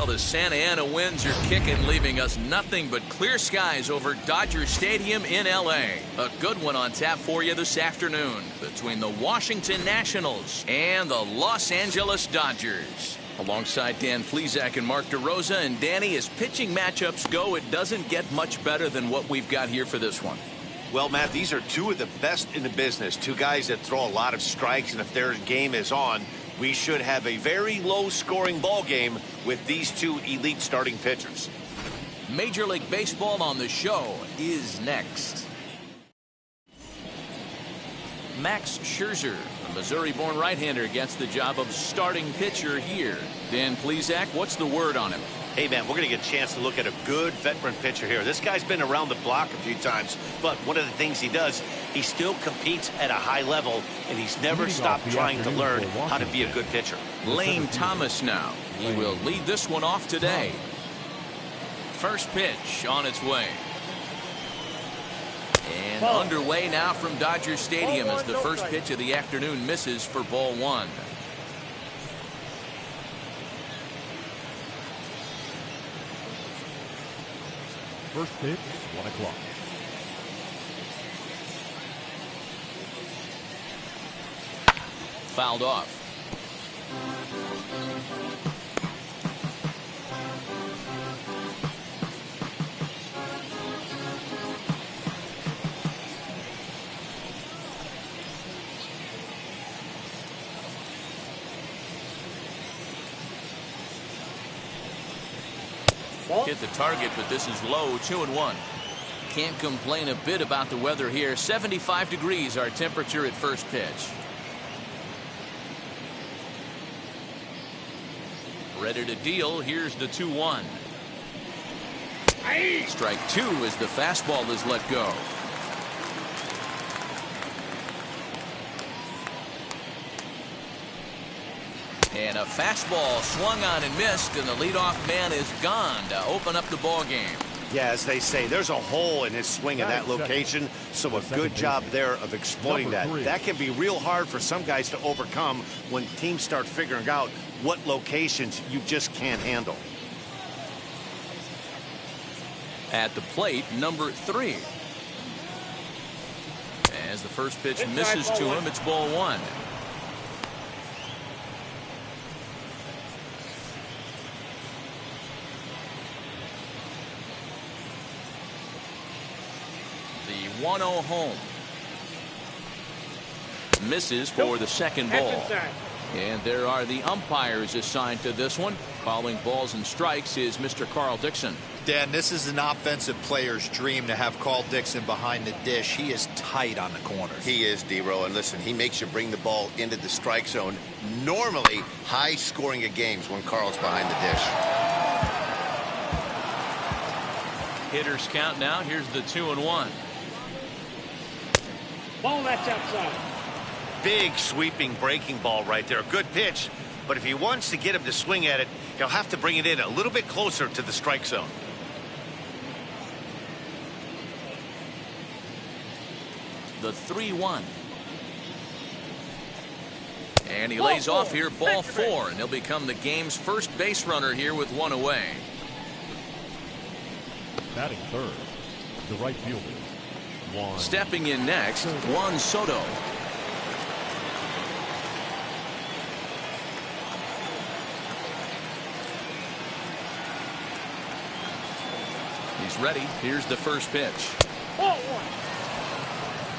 Well, the Santa Ana winds are kicking, leaving us nothing but clear skies over Dodger Stadium in L.A. A good one on tap for you this afternoon between the Washington Nationals and the Los Angeles Dodgers. Alongside Dan Plesac and Mark DeRosa, and Danny, as pitching matchups go, it doesn't get much better than what we've got here for this one. Well, Matt, these are two of the best in the business. Two guys that throw a lot of strikes, and if their game is on, we should have a very low-scoring ball game with these two elite starting pitchers. Major League Baseball on the show is next. Max Scherzer, a Missouri-born right-hander, gets the job of starting pitcher here. Dan Plesac, what's the word on him? Hey, man, we're going to get a chance to look at a good veteran pitcher here. This guy's been around the block a few times, but one of the things he does, he still competes at a high level, and he's never stopped trying to learn how to be a good pitcher. Lane Thomas now. He will lead this one off today. First pitch on its way. And underway now from Dodger Stadium as the first pitch of the afternoon misses for ball one. First pitch, 1 o'clock. Fouled off. Hit the target, but this is low, 2-1. Can't complain a bit about the weather here. 75 degrees our temperature at first pitch. Ready to deal. Here's the 2-1. Strike two as the fastball is let go. And a fastball swung on and missed, and the leadoff man is gone to open up the ball game. Yeah, as they say, there's a hole in his swing in that location, so a good job there of exploiting that. That can be real hard for some guys to overcome when teams start figuring out what locations you just can't handle. At the plate, number 3. As the first pitch misses to him, it's ball one. The 1-0 home. Misses for the second ball. And there are the umpires assigned to this one. Calling balls and strikes is Mr. Carl Dixon. Dan, this is an offensive player's dream to have Carl Dixon behind the dish. He is tight on the corners. He is, D-Row, and listen, he makes you bring the ball into the strike zone. Normally, high scoring of games when Carl's behind the dish. Hitters count now. Here's the 2-1. Ball, that's outside. Big sweeping breaking ball right there. Good pitch, but if he wants to get him to swing at it, he'll have to bring it in a little bit closer to the strike zone. The 3-1. And he lays off here, ball 4, and he'll become the game's first base runner here with one away. Batting third, the right fielder, Juan. Stepping in next, Juan Soto. He's ready. Here's the first pitch.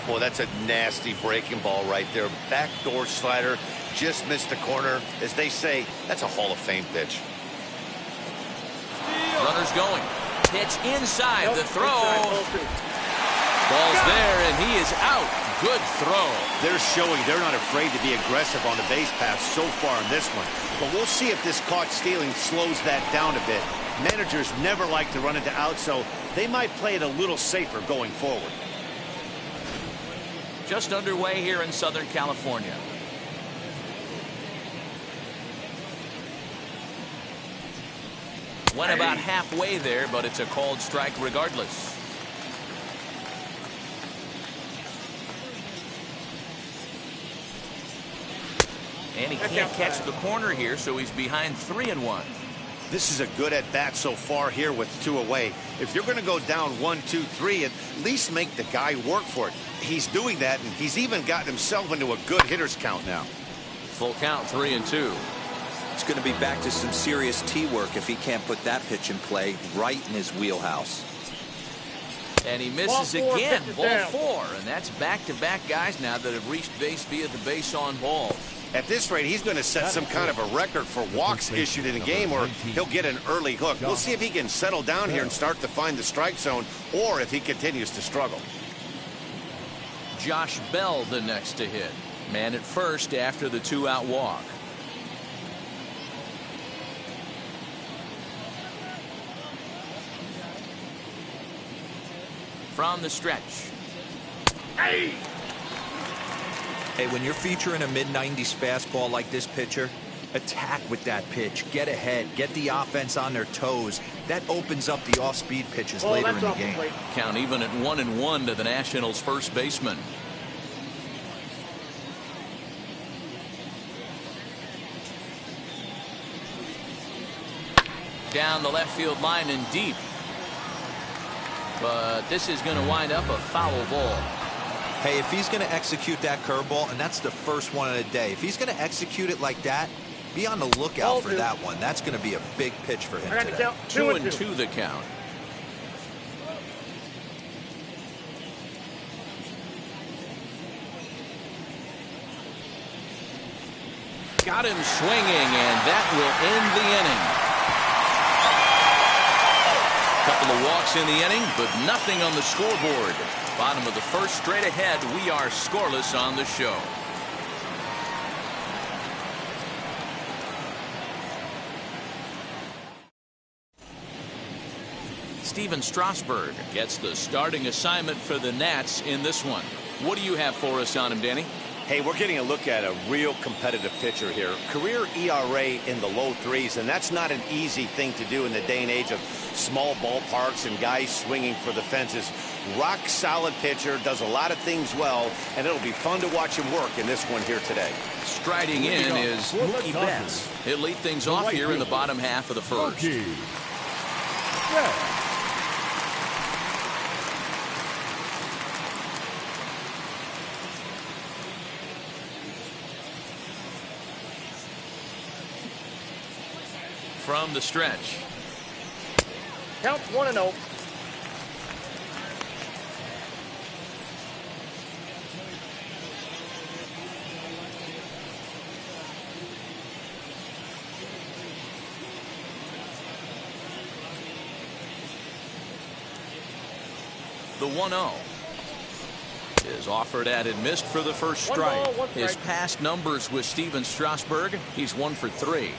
Boy, that's a nasty breaking ball right there. Backdoor slider, just missed the corner. As they say, that's a Hall of Fame pitch. Runner's going. Pitch inside the throw. Ball's there, and he is out. Good throw. They're showing they're not afraid to be aggressive on the base path so far in this one. But we'll see if this caught stealing slows that down a bit. Managers never like to run into out, so they might play it a little safer going forward. Just underway here in Southern California. Went about halfway there, but it's a called strike regardless. And he can't catch the corner here, so he's behind 3-1. This is a good at-bat so far here with 2 away. If you're going to go down 1, 2, 3, at least make the guy work for it. He's doing that, and he's even gotten himself into a good hitter's count now. Full count, 3-2. It's going to be back to some serious tee work if he can't put that pitch in play right in his wheelhouse. And he misses again, ball 4, and that's back-to-back guys now that have reached base via the base on ball. At this rate, he's going to set some kind of a record for walks issued in a game, or he'll get an early hook. We'll see if he can settle down here and start to find the strike zone, or if he continues to struggle. Josh Bell the next to hit. Man at first after the 2-out walk. From the stretch. Hey, when you're featuring a mid-90s fastball like this pitcher, attack with that pitch. Get ahead. Get the offense on their toes. That opens up the off-speed pitches later in the game. Count even at 1-1 to the Nationals' first baseman. Down the left field line and deep. But this is going to wind up a foul ball. Hey, if he's going to execute that curveball, and that's the first one of the day, if he's going to execute it like that, be on the lookout for that one. That's going to be a big pitch for him today. 2-2 the count. Got him swinging, and that will end the inning. Couple of walks in the inning, but nothing on the scoreboard. Bottom of the first, straight ahead. We are scoreless on the show. Steven Strasburg gets the starting assignment for the Nats in this one. What do you have for us on him, Danny? Hey, we're getting a look at a real competitive pitcher here. Career ERA in the low 3s, and that's not an easy thing to do in the day and age of small ballparks and guys swinging for the fences. Rock solid pitcher, does a lot of things well, and it'll be fun to watch him work in this one here today. Striding in is Mookie Betts. He'll lead things off here in the bottom half of the first. From the stretch. Count 1-0. The 1-0 is offered at and missed for the first strike. His past numbers with Steven Strasburg, he's 1 for 3.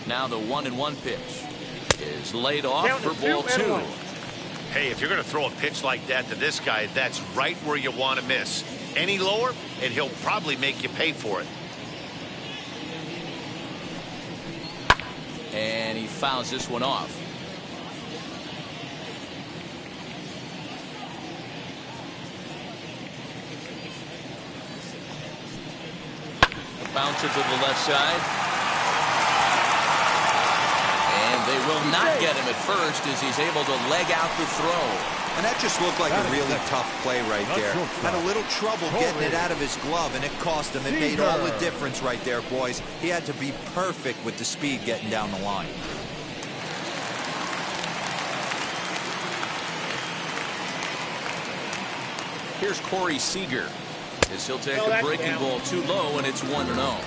Now the 1-1 pitch is laid off for ball 2. Hey, if you're going to throw a pitch like that to this guy, that's right where you want to miss. Any lower, and he'll probably make you pay for it. And he fouls this one off. Bounce it to the left side. They will not get him at first as he's able to leg out the throw. And that just looked like a really tough play right there. Had a little trouble getting it out of his glove, and it cost him. It made all the difference right there, boys. He had to be perfect with the speed getting down the line. Here's Corey Seager as he'll take a breaking ball too low, and it's 1-0.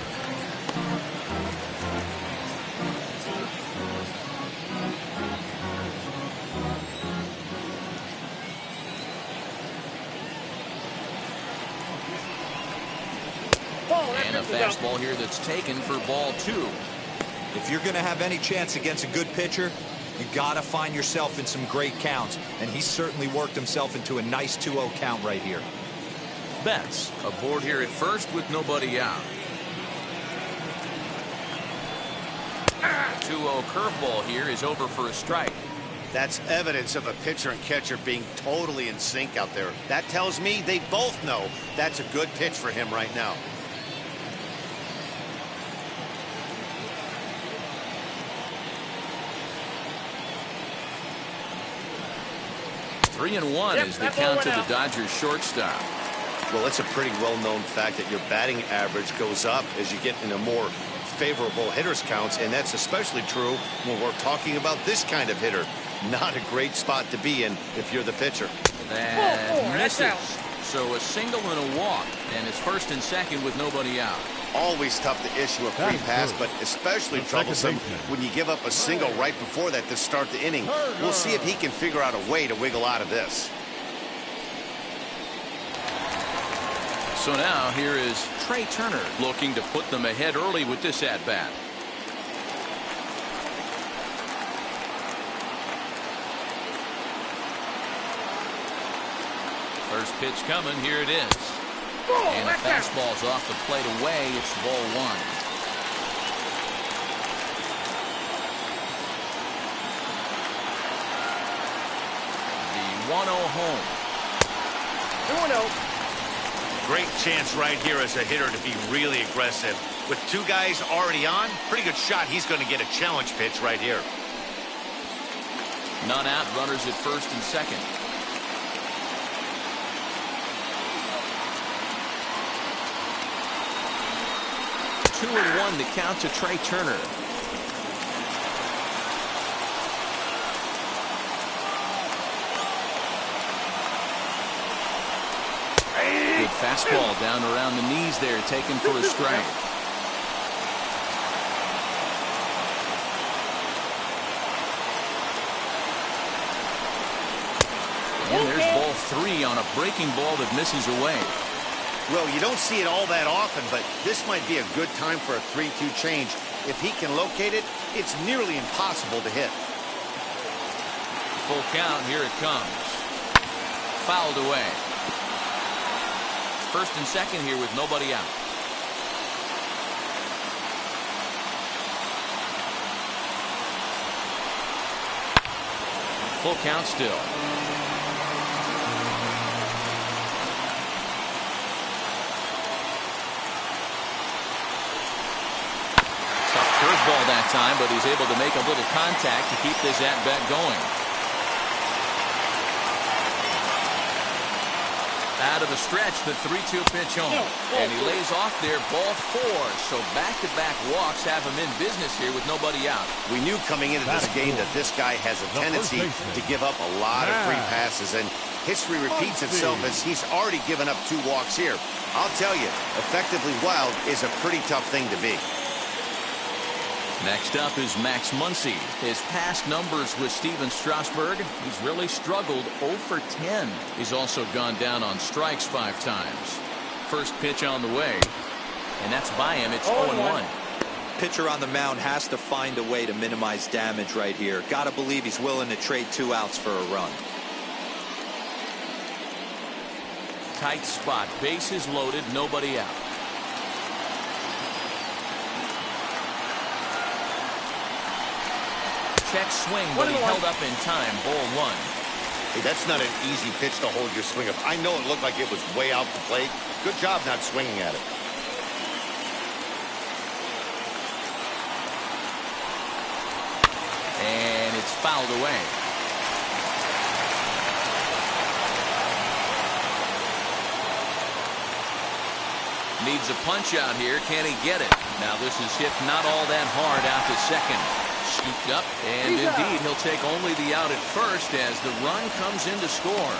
And a fastball here that's taken for ball 2. If you're going to have any chance against a good pitcher, you got to find yourself in some great counts. And he certainly worked himself into a nice 2-0 count right here. Betts aboard here at first with nobody out. 2-0 curveball here is over for a strike. That's evidence of a pitcher and catcher being totally in sync out there. That tells me they both know that's a good pitch for him right now. 3-1 is the count to the Dodgers shortstop. Well, it's a pretty well-known fact that your batting average goes up as you get in a more favorable hitters counts, and that's especially true when we're talking about this kind of hitter. Not a great spot to be in if you're the pitcher. That misses. So a single and a walk, and it's first and second with nobody out. Always tough to issue a free pass, but especially troublesome when you give up a single right before that to start the inning. We'll see if he can figure out a way to wiggle out of this. So now here is Trey Turner looking to put them ahead early with this at-bat. First pitch coming. Here it is. And the fastball's off the plate away. It's ball one. The 1-0 home. 2-0. Great chance right here as a hitter to be really aggressive. With two guys already on, pretty good shot. He's going to get a challenge pitch right here. None out. Runners at first and second. 2-1 the count to Trey Turner. Good fastball down around the knees there, taken for a strike. And there's ball three on a breaking ball that misses away. Well, you don't see it all that often, but this might be a good time for a 3-2 change. If he can locate it, it's nearly impossible to hit. Full count. Here it comes. Fouled away. First and second here with nobody out. Full count still. Curveball that time, but he's able to make a little contact to keep this at-bat going. Out of the stretch, the 3-2 pitch home. And he lays off there, ball four. So back-to-back walks have him in business here with nobody out. We knew coming into this game that this guy has a tendency to give up a lot of free passes, and history repeats itself as he's already given up 2 walks here. I'll tell you, effectively wild is a pretty tough thing to be. Next up is Max Muncy. His past numbers with Steven Strasburg, he's really struggled 0 for 10. He's also gone down on strikes 5 times. First pitch on the way, and that's by him. It's 0-1. Pitcher on the mound has to find a way to minimize damage right here. Gotta believe he's willing to trade 2 outs for a run. Tight spot, bases loaded, nobody out. Check swing, but he held up in time. Ball one. Hey, that's not an easy pitch to hold your swing of. I know it looked like it was way out the plate. Good job not swinging at it. And it's fouled away. Needs a punch out here. Can he get it? Now this is hit not all that hard out to second. Scooped up, and indeed he'll take only the out at first as the run comes in to score.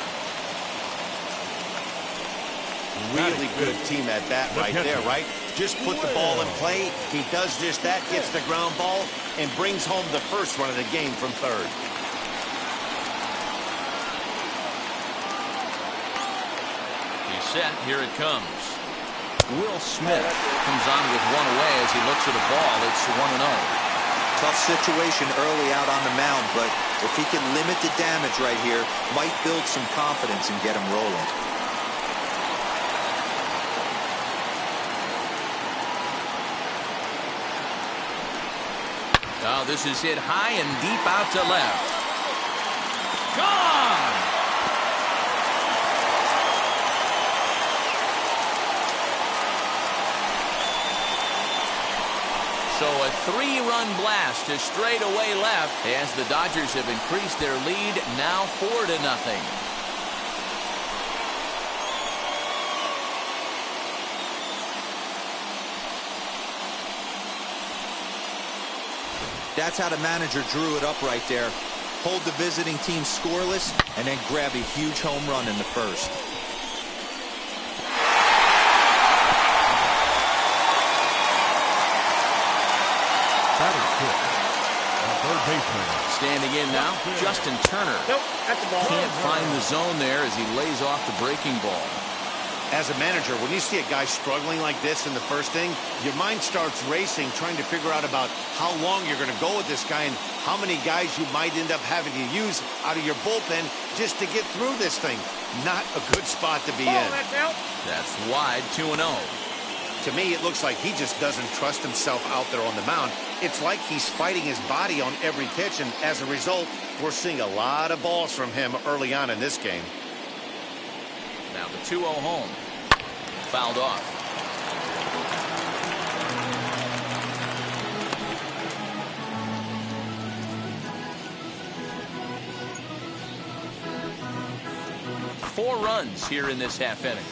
Really good team at bat right there, right? Just put the ball in play. He does just that, gets the ground ball, and brings home the first run of the game from third. He's set. Here it comes. Will Smith comes on with one away as he looks at the ball. It's 1-0. Tough situation early out on the mound, but if he can limit the damage right here, might build some confidence and get him rolling. Oh, this is hit high and deep out to left. Gone! So a 3-run blast to straightaway left as the Dodgers have increased their lead, now 4-0. That's how the manager drew it up right there. Hold the visiting team scoreless and then grab a huge home run in the first. Batting fifth. Third baseman. Standing in now, Justin Turner. Nope, that's the ball. Can't find the zone there as he lays off the breaking ball. As a manager, when you see a guy struggling like this in the first inning, your mind starts racing, trying to figure out about how long you're going to go with this guy and how many guys you might end up having to use out of your bullpen just to get through this thing. Not a good spot to be in. That's out. That's wide, 2-0. To me, it looks like he just doesn't trust himself out there on the mound. It's like he's fighting his body on every pitch, and as a result, we're seeing a lot of balls from him early on in this game. Now the 2-0 home. Fouled off. Four runs here in this half inning.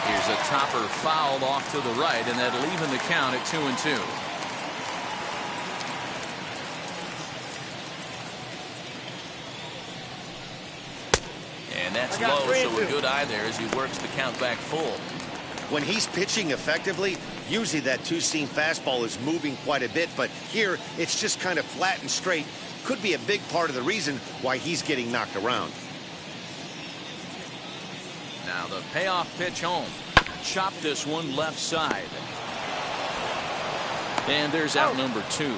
Here's a topper fouled off to the right, and that'll even the count at 2-2. And that's low, so a good eye there as he works the count back full. When he's pitching effectively, usually that two-seam fastball is moving quite a bit, but here it's just kind of flat and straight. Could be a big part of the reason why he's getting knocked around. Now the payoff pitch home. Chop this one left side. And there's out number 2.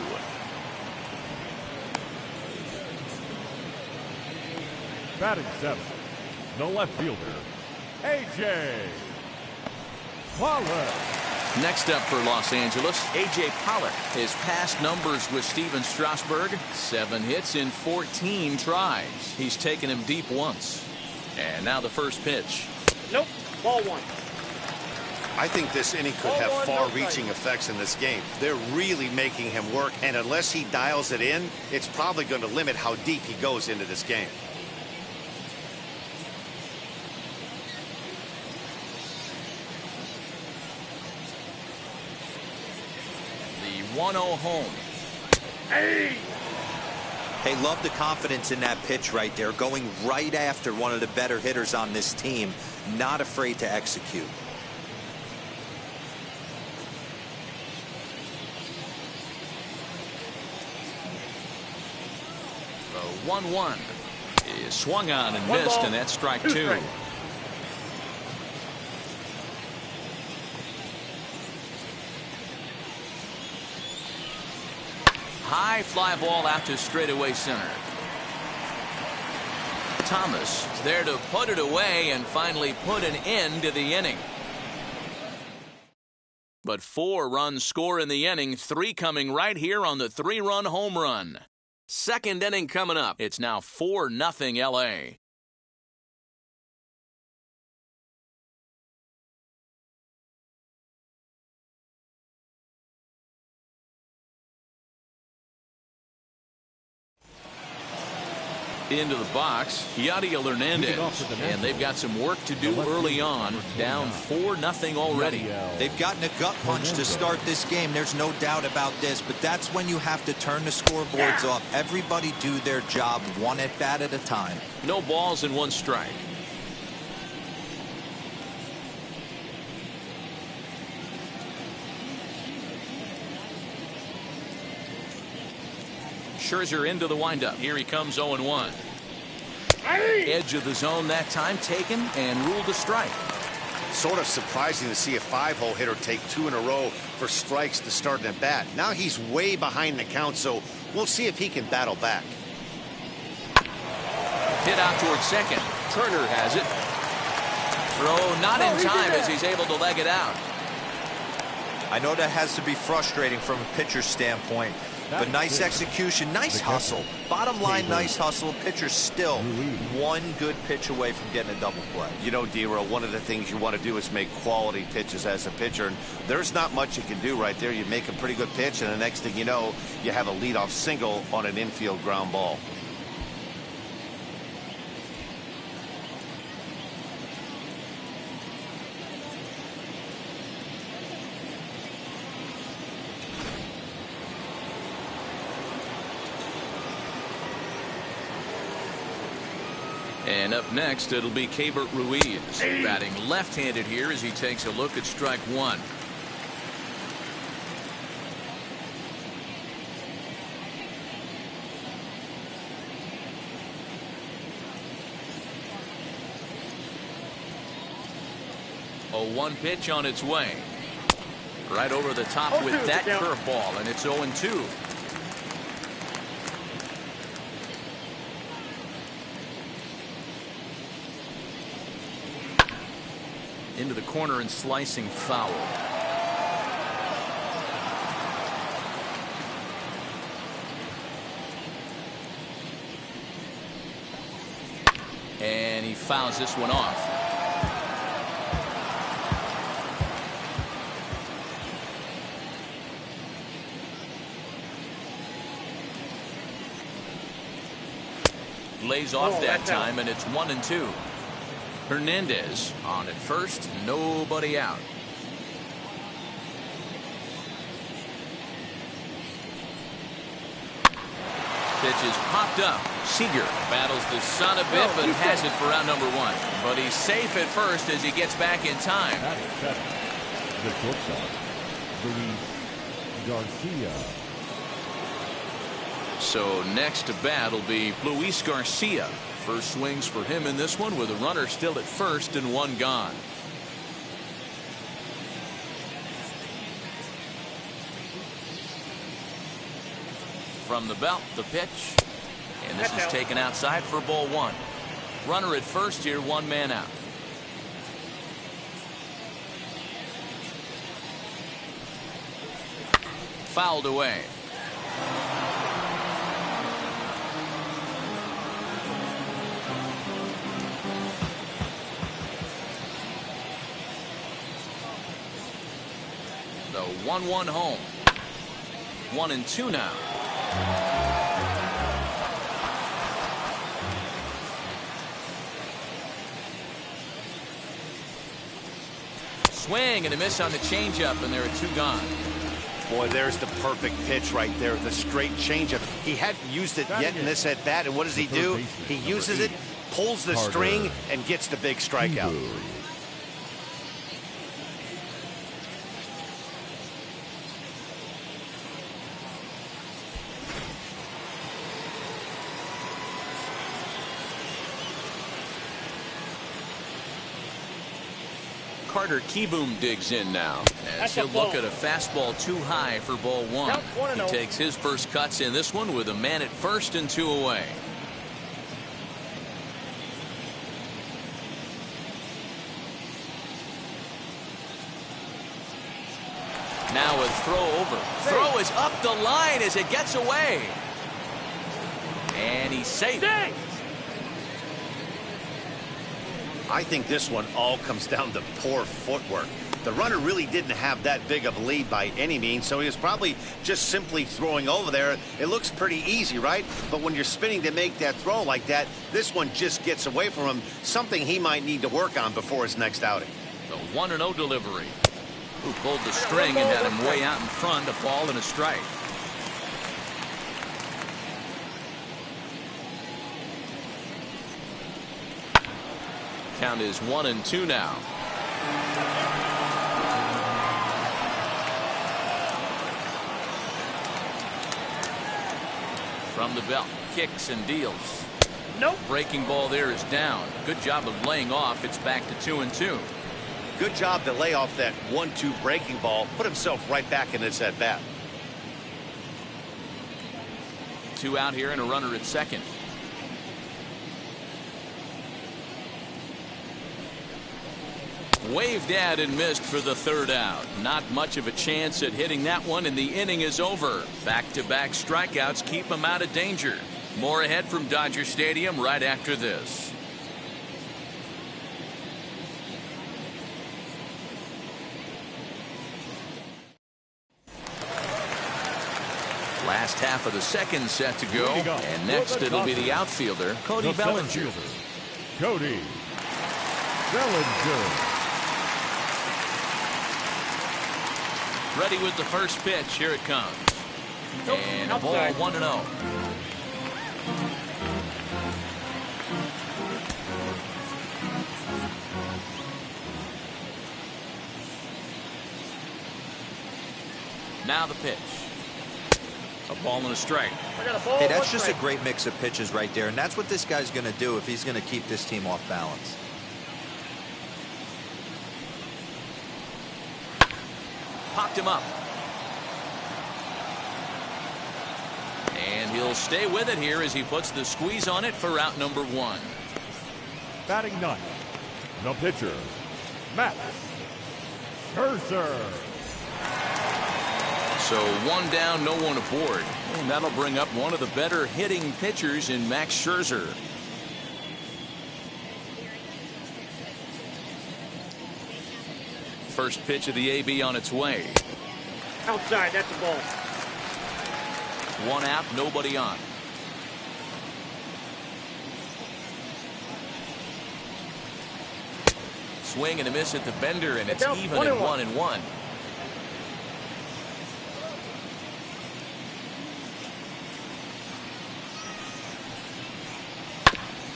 Batting seventh. The left fielder, A.J. Pollock. Next up for Los Angeles, A.J. Pollock. His past numbers with Steven Strasburg, 7 hits in 14 tries. He's taken him deep once. And now the first pitch. Nope, ball 1. I think this inning could have far-reaching effects in this game. They're really making him work, and unless he dials it in, it's probably going to limit how deep he goes into this game. The 1-0 home. Hey, love the confidence in that pitch right there, going right after one of the better hitters on this team, not afraid to execute. The 1-1 is swung on and missed, and that's strike 2. High fly ball out to straightaway center. Thomas there to put it away and finally put an end to the inning. But 4 runs score in the inning, 3 coming right here on the 3-run home run. Second inning coming up. It's now 4-0 LA. Into the box, Yadiel Hernandez, and they've got some work to do early on, down 4-0 already. They've gotten a gut punch to start this game, there's no doubt about this, but that's when you have to turn the scoreboards off. Everybody do their job one at bat at a time. No balls and 1 strike. Scherzer into the windup. Here he comes 0-1. Edge of the zone that time taken and ruled a strike. Sort of surprising to see a 5-hole hitter take 2 in a row for strikes to start an at bat. Now he's way behind the count, so we'll see if he can battle back. Hit out towards second. Turner has it. Throw not in time as he's able to leg it out. I know that has to be frustrating from a pitcher's standpoint, but nice execution, nice hustle. Bottom line, nice hustle. Pitcher's still one good pitch away from getting a double play. You know, D-Roll, one of the things you want to do is make quality pitches as a pitcher, and there's not much you can do right there. You make a pretty good pitch, and the next thing you know, you have a leadoff single on an infield ground ball. And up next, it'll be Keibert Ruiz, batting left-handed here as he takes a look at strike one. A 1 pitch on its way. Right over the top with that curveball, and it's 0-2. Into the corner and slicing foul. And he fouls this one off. Lays off that time, and it's 1-2. Hernandez on at first, nobody out. Pitch is popped up. Seager battles the sun a bit, but has it for out number 1. But he's safe at first as he gets back in time. The shortstop, Luis Garcia. So next to bat will be Luis Garcia. First swings for him in this one with a runner still at first and 1 gone. From the belt, the pitch. And this is taken outside for ball 1. Runner at first here, 1 man out. Fouled away. The 1-1 home. 1-2 now. Swing and a miss on the changeup, and there are 2 gone. Boy, there's the perfect pitch right there, the straight changeup. He hadn't used it yet in this at bat, and what does he do? He uses it, pulls the string, and gets the big strikeout. Carter Kieboom digs in now as he'll look at a fastball too high for ball 1. He takes his first cuts in this one with a man at first and 2 away. Now a throw over. Throw is up the line as it gets away. And he's safe. I think this one all comes down to poor footwork. The runner really didn't have that big of a lead by any means, so he was probably just simply throwing over there. It looks pretty easy, right? But when you're spinning to make that throw like that, this one just gets away from him, something he might need to work on before his next outing. The 1-0 delivery. Who pulled the string and had him way out in front, a ball and a strike. Count is 1-2 now. From the belt, kicks and deals. Nope. Breaking ball there is down. Good job of laying off. It's back to 2-2. Good job to lay off that 1-2 breaking ball. Put himself right back in this at bat. 2 out here and a runner at second. Waved at and missed for the third out. Not much of a chance at hitting that one, and the inning is over. Back-to-back strikeouts keep him out of danger. More ahead from Dodger Stadium right after this. Last half of the second set to go, and next it'll be the outfielder, Cody Bellinger. Cody Bellinger. Ready with the first pitch. Here it comes. And a ball 1-0. Now the pitch. A ball and a strike. Hey, that's just a great mix of pitches right there, and that's what this guy's going to do if he's going to keep this team off balance. Popped him up. And he'll stay with it here as he puts the squeeze on it for out number 1. Batting ninth, the pitcher, Matt Scherzer. So 1 down, no one aboard. And that'll bring up one of the better hitting pitchers in Max Scherzer. First pitch of the AB on its way. Outside, that's the ball. 1 out, nobody on. Swing and a miss at the bender, and it's even at 1-1.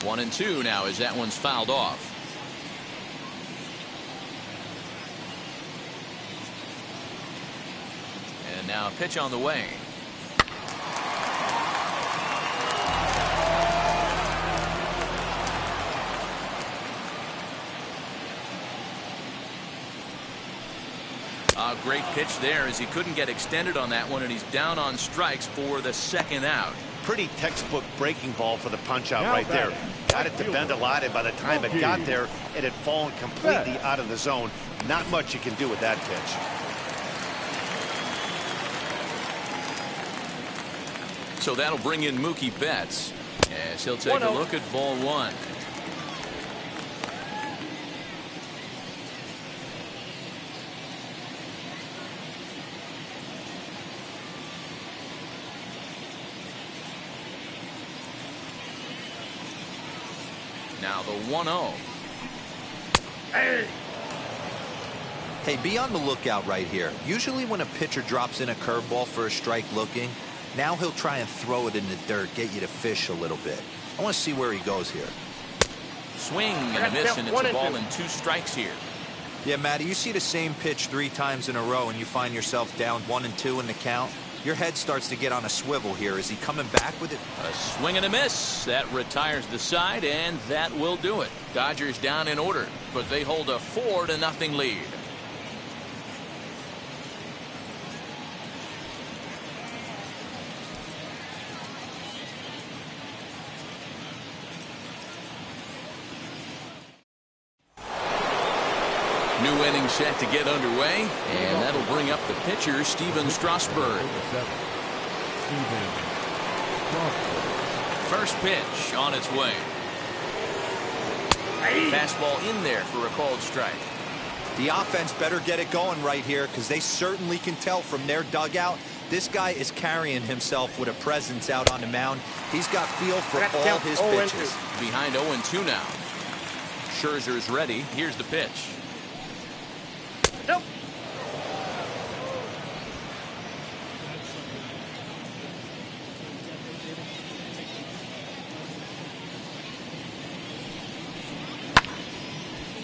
One and 2 now as that one's fouled off. And now a pitch on the way. A great pitch there as he couldn't get extended on that one, and he's down on strikes for the second out. Pretty textbook breaking ball for the punch out right there. Got it to bend a lot, and by the time it got there, it had fallen completely out of the zone. Not much you can do with that pitch. So that'll bring in Mookie Betts as he'll take a look at ball 1. Now the 1-0. Hey, be on the lookout right here. Usually when a pitcher drops in a curveball for a strike looking, now he'll try and throw it in the dirt, get you to fish a little bit. I want to see where he goes here. Swing and a miss, and it's a ball and 2 strikes here. Yeah, Matty, you see the same pitch 3 times in a row and you find yourself down 1-2 in the count. Your head starts to get on a swivel here. Is he coming back with it? A swing and a miss. That retires the side, and that will do it. Dodgers down in order, but they hold a 4-0 lead. New inning set to get underway, and that'll bring up the pitcher, Steven Strasburg. First pitch on its way. Fastball in there for a called strike. The offense better get it going right here because they certainly can tell from their dugout this guy is carrying himself with a presence out on the mound. He's got feel for all his pitches. Behind 0-2 now. Scherzer's ready. Here's the pitch. Nope.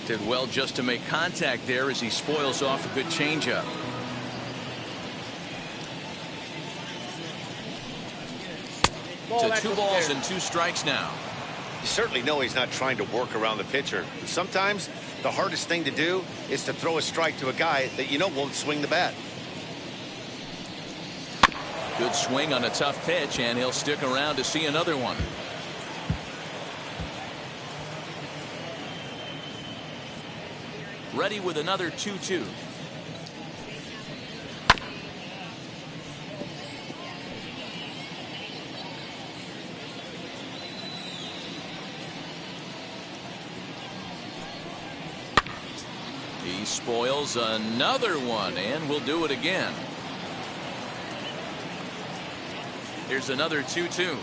Did well just to make contact there as he spoils off a good changeup. To 2 balls and 2 strikes now. You certainly know he's not trying to work around the pitcher. Sometimes the hardest thing to do is to throw a strike to a guy that you know won't swing the bat. Good swing on a tough pitch, and he'll stick around to see another one. ready with another 2-2. He spoils another one, and we'll do it again. Here's another 2-2.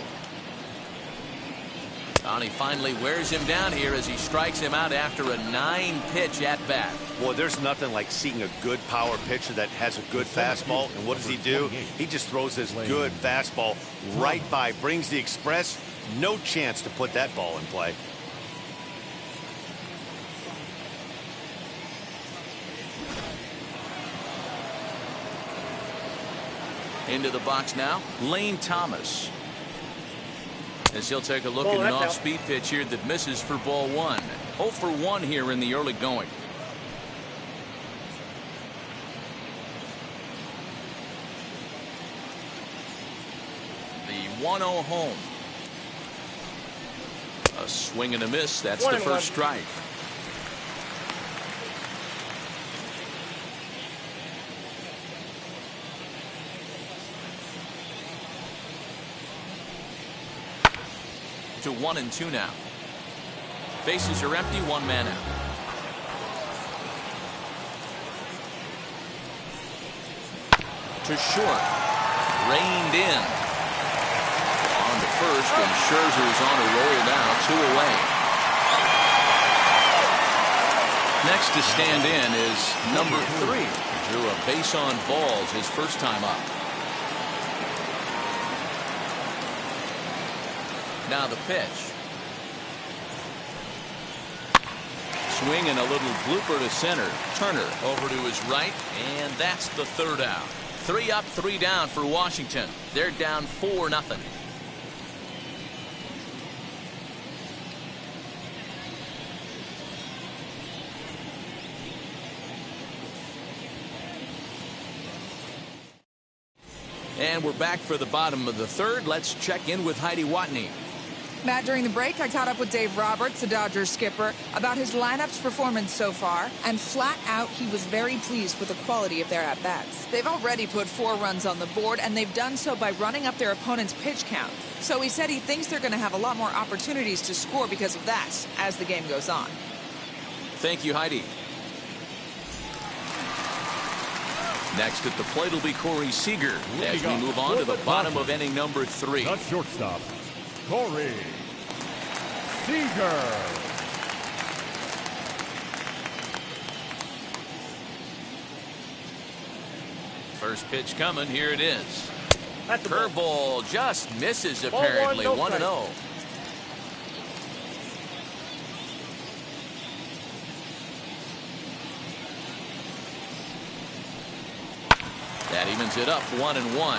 And he finally wears him down here as he strikes him out after a 9-pitch at-bat. Boy, there's nothing like seeing a good power pitcher that has a good fastball. And what does he do? He just throws this good fastball right by, brings the express. No chance to put that ball in play. Into the box now, Lane Thomas. As he'll take a look at an off-speed pitch here that misses for ball 1. 0 for 1 here in the early going. The 1-0 home. A swing and a miss. That's the first strike. To 1-2 now. Bases are empty, 1 man out. To short. Reined in. On to first, and Scherzer's on a roll now, 2 away. Next to stand in is number 3. Drew a base on balls his first time up. Now the pitch. Swing and a little blooper to center. Turner over to his right, and that's the 3rd out. 3 up, 3 down for Washington. They're down 4-0. And we're back for the bottom of the 3rd. Let's check in with Heidi Watney. Matt, during the break, I caught up with Dave Roberts, the Dodgers skipper, about his lineup's performance so far, and flat out, he was very pleased with the quality of their at-bats. They've already put 4 runs on the board, and they've done so by running up their opponent's pitch count. So he said he thinks they're going to have a lot more opportunities to score because of that as the game goes on. Thank you, Heidi. Next at the plate will be Corey Seager as we move on to the bottom of inning number 3. The shortstop, Corey Seager. First pitch coming. Here it is. Curveball Curveball just misses apparently. 1-0. That evens it up 1-1.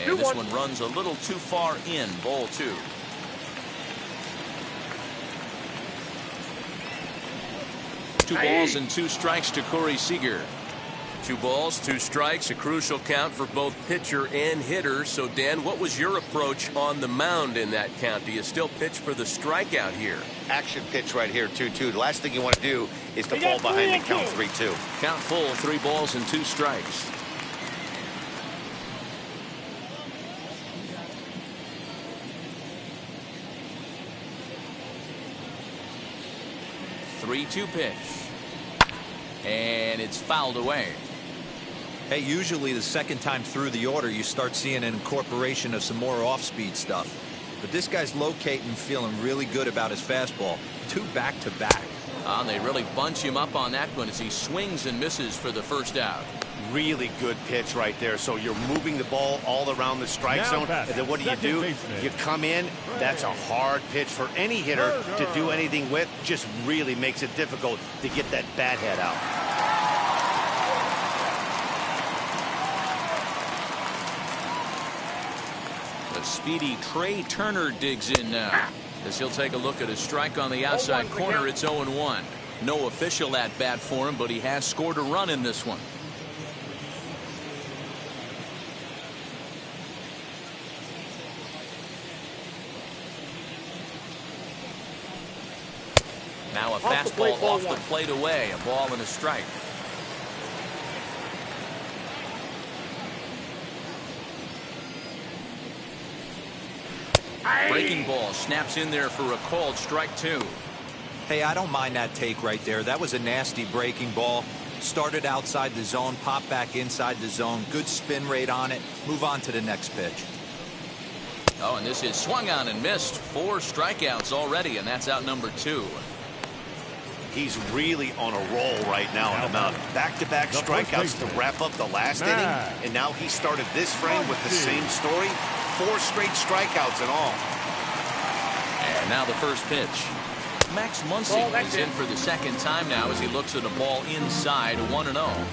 And this one runs a little too far in. Ball 2. Two balls and 2 strikes to Corey Seager. 2 balls, 2 strikes, a crucial count for both pitcher and hitter. So, Dan, what was your approach on the mound in that count? Do you still pitch for the strikeout here? Action pitch right here, 2-2. The last thing you want to do is to fall behind and count 3-2. Count full, 3 balls and 2 strikes. Three-two pitch. And it's fouled away. Hey, usually the second time through the order, you start seeing an incorporation of some more off-speed stuff. But this guy's locating, feeling really good about his fastball. 2 back-to-back. And they really bunch him up on that one as he swings and misses for the first out. Really good pitch right there. So you're moving the ball all around the strike zone. And then what do? You come in. That's a hard pitch for any hitter to do anything with. Just really makes it difficult to get that bat head out. The speedy Trey Turner digs in now as he'll take a look at a strike on the outside corner. It's 0-1. No official at bat for him, but he has scored a run in this one. Now a Off the fastball plate, ball off the one. plate away. A ball and a strike. Breaking ball snaps in there for a called strike 2. Hey, I don't mind that take right there. That was a nasty breaking ball. Started outside the zone, popped back inside the zone. Good spin rate on it. Move on to the next pitch. Oh, and this is swung on and missed. 4 strikeouts already, and that's out number 2. He's really on a roll right now on the mound. Back-to-back strikeouts to wrap up the last inning, and now he started this frame with the same story. 4 straight strikeouts and all. And now the first pitch. Max Muncy is in for the second time now as he looks at a ball inside 1-0.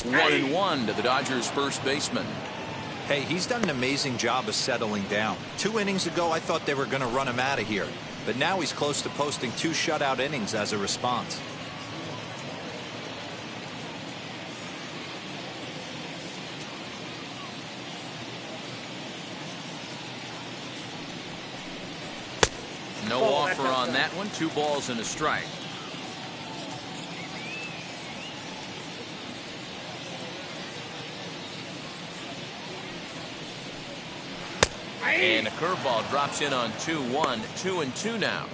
1-1 to the Dodgers first baseman. Hey, he's done an amazing job of settling down. 2 innings ago, I thought they were going to run him out of here. But now he's close to posting 2 shutout innings as a response. No offer on that one. 2 balls and a strike. And a curveball drops in on 2-1. 2-2 now.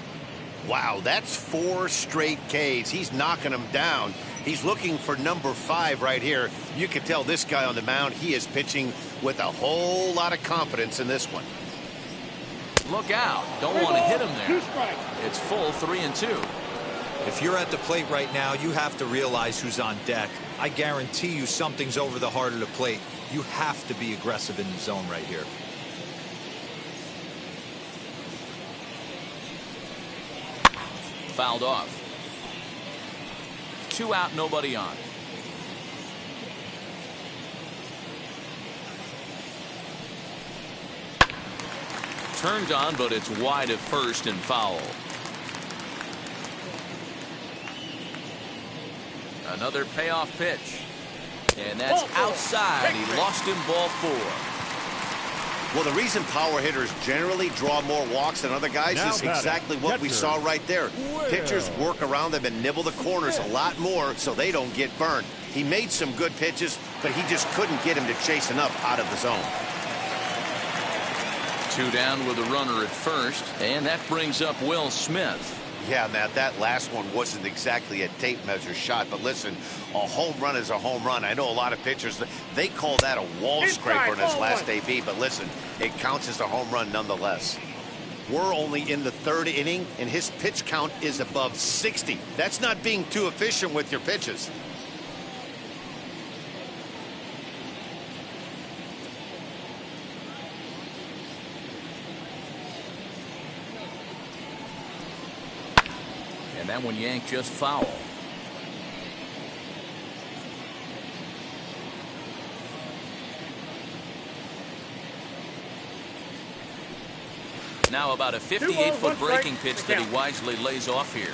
Wow, that's 4 straight Ks. He's knocking them down. He's looking for number 5 right here. You can tell this guy on the mound, he is pitching with a whole lot of confidence in this one. Look out. Don't want to hit him there. It's full 3-2. If you're at the plate right now, you have to realize who's on deck. I guarantee you something's over the heart of the plate. You have to be aggressive in the zone right here. Fouled off. 2 out, nobody on. Turned on, but it's wide at first and foul. Another payoff pitch. And that's outside. He lost him, ball 4. Well, the reason power hitters generally draw more walks than other guys is exactly what we saw right there. Pitchers work around them and nibble the corners a lot more so they don't get burned. He made some good pitches, but he just couldn't get him to chase enough out of the zone. 2 down with a runner at first, and that brings up Will Smith. Yeah, Matt, that last one wasn't exactly a tape measure shot, but listen, a home run is a home run. I know a lot of pitchers, they call that a wall scraper in his last AB, but listen, it counts as a home run nonetheless. We're only in the 3rd inning, and his pitch count is above 60. That's not being too efficient with your pitches. And that one yanked just foul. Now about a 58-foot breaking pitch that he wisely lays off here.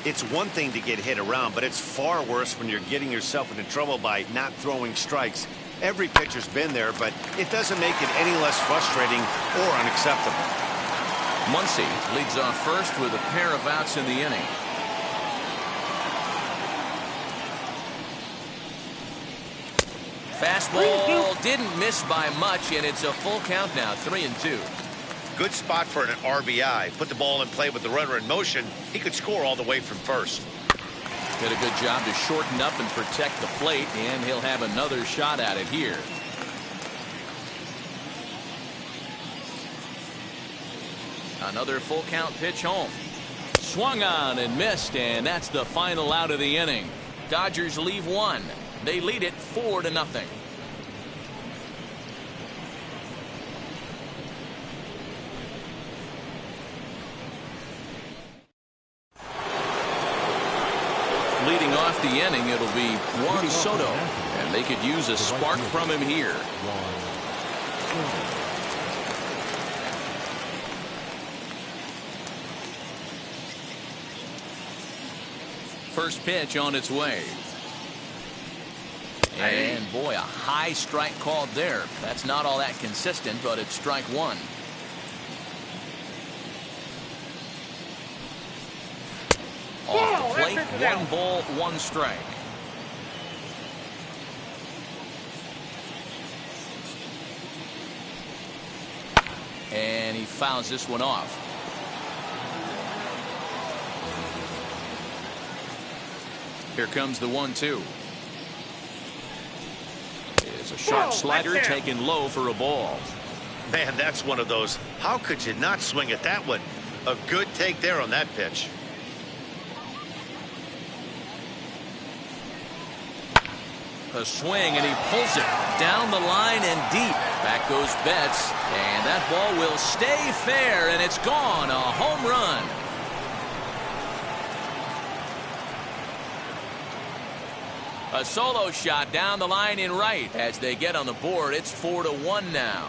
It's one thing to get hit around, but it's far worse when you're getting yourself into trouble by not throwing strikes. Every pitcher's been there, but it doesn't make it any less frustrating or unacceptable. Muncy leads off first with a pair of outs in the inning. Fastball didn't miss by much, and it's a full count now, 3-2. Good spot for an RBI. Put the ball in play with the runner in motion. He could score all the way from first. Did a good job to shorten up and protect the plate, and he'll have another shot at it here. Another full count pitch home. Swung on and missed, and that's the final out of the inning. Dodgers leave 1. They lead it 4-0. Leading off the inning, it'll be Juan Soto, and they could use a spark from him here. First pitch on its way. And boy, a high strike called there. That's not all that consistent, but it's strike one. Off the plate, 1 ball, 1 strike. And he fouls this one off. Here comes the 1-2. Is a sharp slider taken low for a ball. Man, that's one of those. How could you not swing at that one? A good take there on that pitch. A swing, and he pulls it down the line and deep. Back goes Betts, and that ball will stay fair, and it's gone. A home run. A solo shot down the line in right. As they get on the board, it's 4-1 now.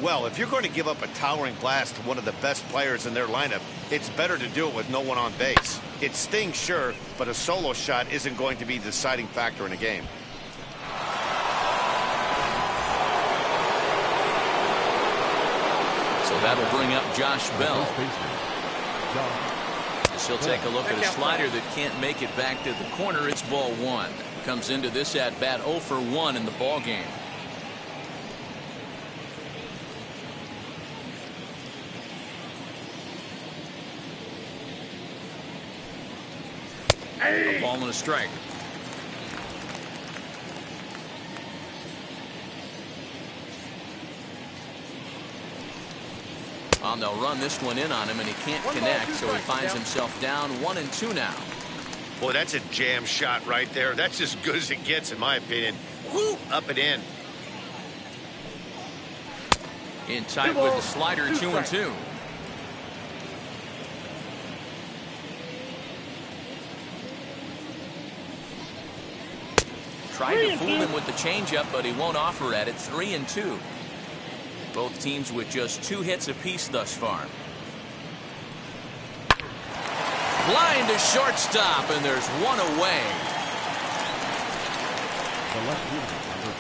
Well, if you're going to give up a towering blast to one of the best players in their lineup, it's better to do it with no one on base. It stings, sure, but a solo shot isn't going to be the deciding factor in a game. So that'll bring up Josh Bell. As he'll take a look at a slider that can't make it back to the corner. It's ball 1. Comes into this at bat 0 for 1 in the ball game. A ball and a strike. Well, they'll run this one in on him, and he can't connect, so he finds himself down 1-2 now. Boy, that's a jam shot right there. That's as good as it gets, in my opinion. Woo, up and in. In tight with the slider, 2-2. Tried to fool him with the changeup, but he won't offer at it. 3-2. Both teams with just 2 hits apiece thus far. Blind to shortstop, and there's one away. The left fielder, number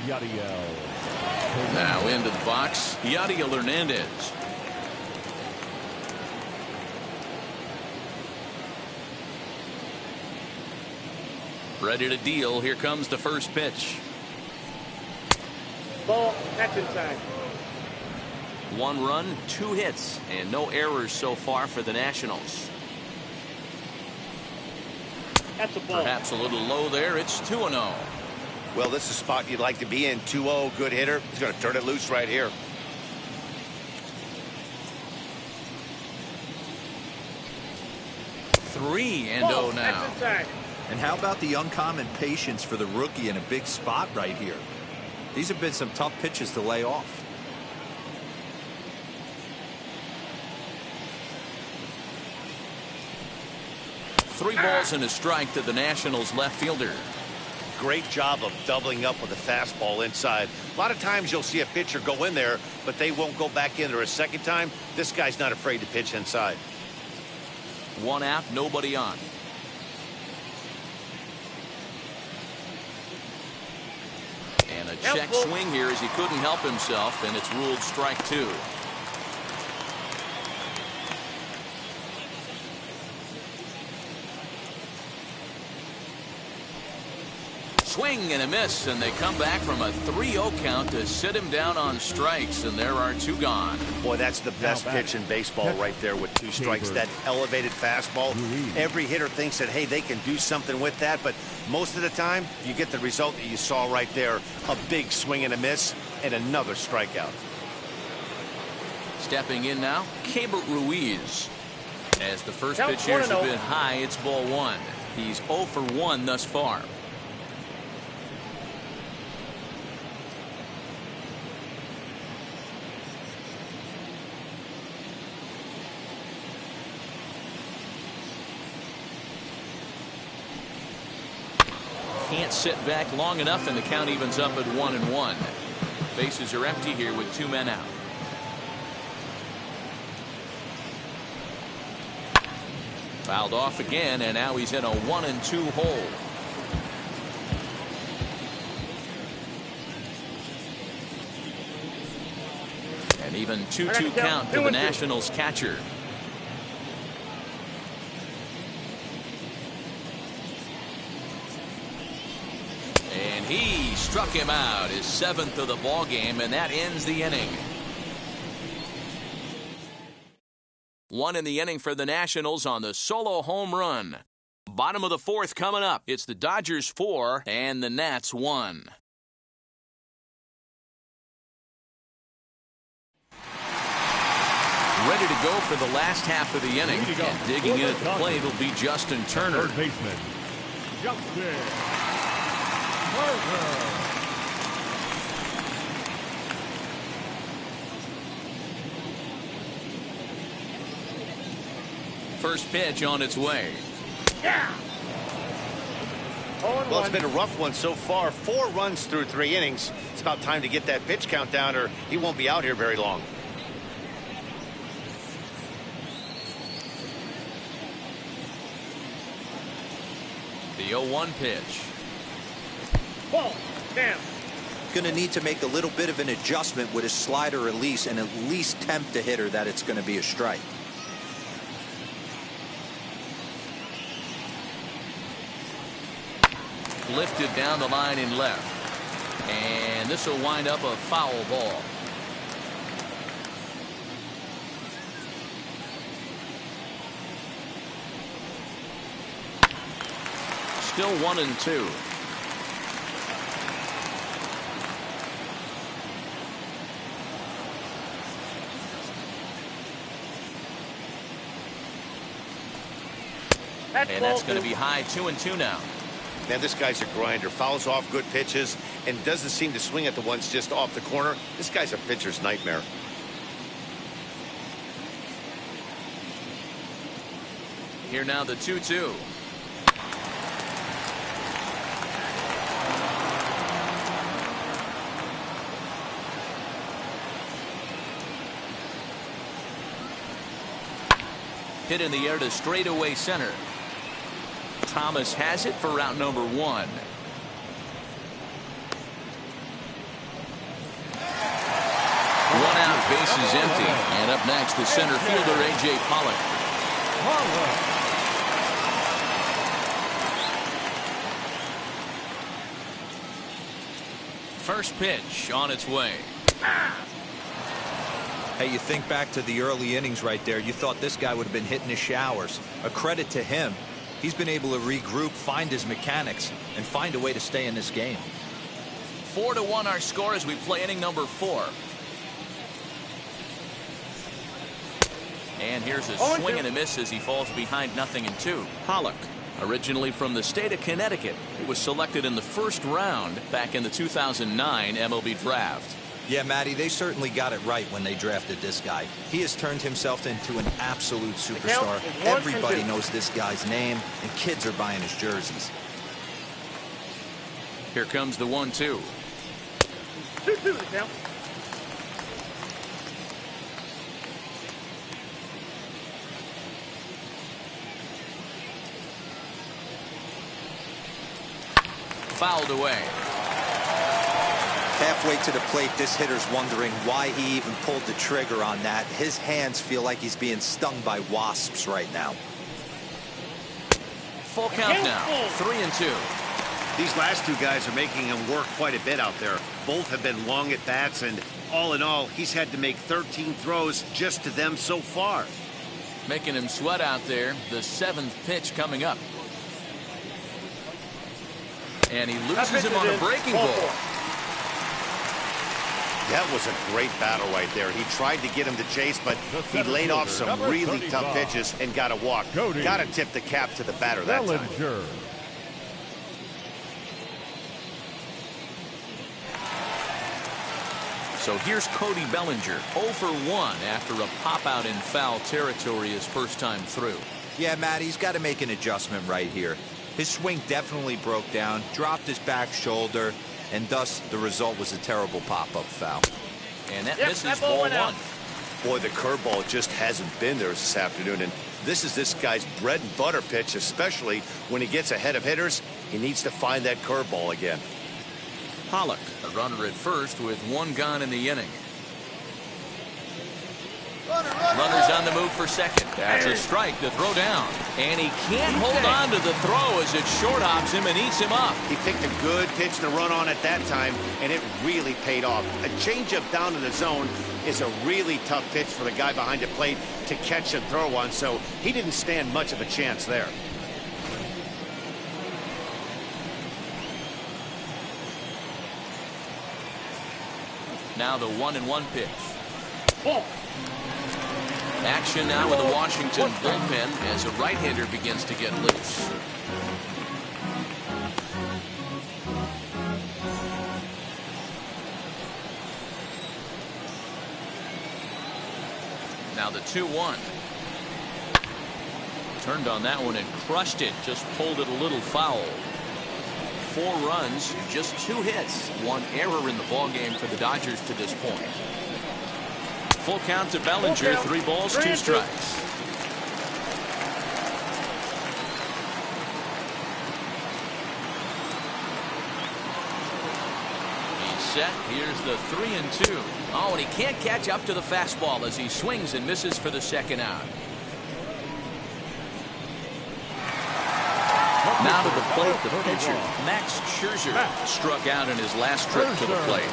29, Yadiel. Now into the box, Yadiel Hernandez. Ready to deal. Here comes the first pitch. Ball, that's inside. 1 run, 2 hits, and no errors so far for the Nationals. That's a ball. Perhaps a little low there. It's 2-0. Well, this is a spot you'd like to be in. 2-0, good hitter. He's going to turn it loose right here. Three and Ball, 0 now. that's inside. And how about the uncommon patience for the rookie in a big spot right here? These have been some tough pitches to lay off. Three balls and a strike to the Nationals left fielder. Great job of doubling up with a fastball inside. A lot of times you'll see a pitcher go in there, but they won't go back in there a second time. This guy's not afraid to pitch inside. 1 out, nobody on. And a check swing here as he couldn't help himself, and it's ruled strike 2. Swing and a miss, and they come back from a 3-0 count to sit him down on strikes, and there are 2 gone. Boy, that's the best pitch in baseball right there with 2 strikes. That elevated fastball. Every hitter thinks that, hey, they can do something with that, but most of the time you get the result that you saw right there. A big swing and a miss and another strikeout. Stepping in now, Keibert Ruiz. As the first pitch here's a bit high, it's ball 1. He's 0 for 1 thus far. Can't sit back long enough, and the count evens up at 1-1. Bases are empty here with 2 men out. Fouled off again, and now he's in a 1-2 hole. An even 2-2 count to the Nationals catcher. And he struck him out, his 7th of the ball game, and that ends the inning. 1 in the inning for the Nationals on the solo home run. Bottom of the 4th coming up. It's the Dodgers 4 and the Nats 1. Ready to go for the last half of the inning. And digging in at the plate will be Justin Turner. Third baseman, Justin Turner. First pitch on its way. Yeah. Well, it's been a rough one so far. 4 runs through 3 innings. It's about time to get that pitch count down, or he won't be out here very long. The 0-1 pitch. Ball. Down. Going to need to make a little bit of an adjustment with his slider release and at least tempt the hitter that it's going to be a strike. Lifted down the line in left. And this will wind up a foul ball. Still 1-2. And that's going to be high 2-2 now. Man, this guy's a grinder. Fouls off good pitches and doesn't seem to swing at the ones just off the corner. This guy's a pitcher's nightmare. Here now the 2-2. Hit in the air to straightaway center. Thomas has it for route number 1. 1 out, bases empty. And up next, the center fielder, A.J. Pollock. First pitch on its way. Hey, you think back to the early innings right there. You thought this guy would have been hitting his showers. A credit to him. He's been able to regroup, find his mechanics, and find a way to stay in this game. 4-1 our score as we play inning number 4. And here's a swing and a miss as he falls behind 0-2. Pollock, originally from the state of Connecticut, he was selected in the 1st round back in the 2009 MLB draft. Yeah, Matty, they certainly got it right when they drafted this guy. He has turned himself into an absolute superstar. Everybody knows this guy's name, and kids are buying his jerseys. Here comes the 1-2. 2-2 now. Fouled away. Halfway to the plate, this hitter's wondering why he even pulled the trigger on that. His hands feel like he's being stung by wasps right now. Full count now, 3-2. These last 2 guys are making him work quite a bit out there. Both have been long at bats, and all in all, he's had to make 13 throws just to them so far. Making him sweat out there. The 7th pitch coming up. And he loses him on a breaking ball. That was a great battle right there. He tried to get him to chase, but he laid off some really tough pitches and got a walk. Got to tip the cap to the batter that time. So here's Cody Bellinger, 0 for 1 after a pop-out in foul territory his first time through. Yeah, Matt, he's got to make an adjustment right here. His swing definitely broke down, dropped his back shoulder, and thus the result was a terrible pop-up foul. And that misses ball 1. Boy, the curveball just hasn't been there this afternoon, and This is this guy's bread and butter pitch, especially when he gets ahead of hitters. He needs to find that curveball again. Pollock, a runner at first with one gone in the inning. Runners on the move for second. That's a strike to throw down. And he can't hold on to the throw as it short hops him and eats him up. He picked a good pitch to run on at that time, and it really paid off. A changeup down to the zone is a really tough pitch for the guy behind the plate to catch and throw on, so he didn't stand much of a chance there. Now the 1-1 pitch. Action now with the Washington bullpen as a right-hander begins to get loose. Now the 2-1. Turned on that one and crushed it. Just pulled it a little foul. 4 runs, just 2 hits, 1 error in the ballgame for the Dodgers to this point. Full count to Bellinger, 3 balls, 2 strikes. He's set. Here's the 3-2. Oh, and he can't catch up to the fastball as he swings and misses for the second out. Now to the plate, the pitcher, Max Scherzer, struck out in his last trip to the plate.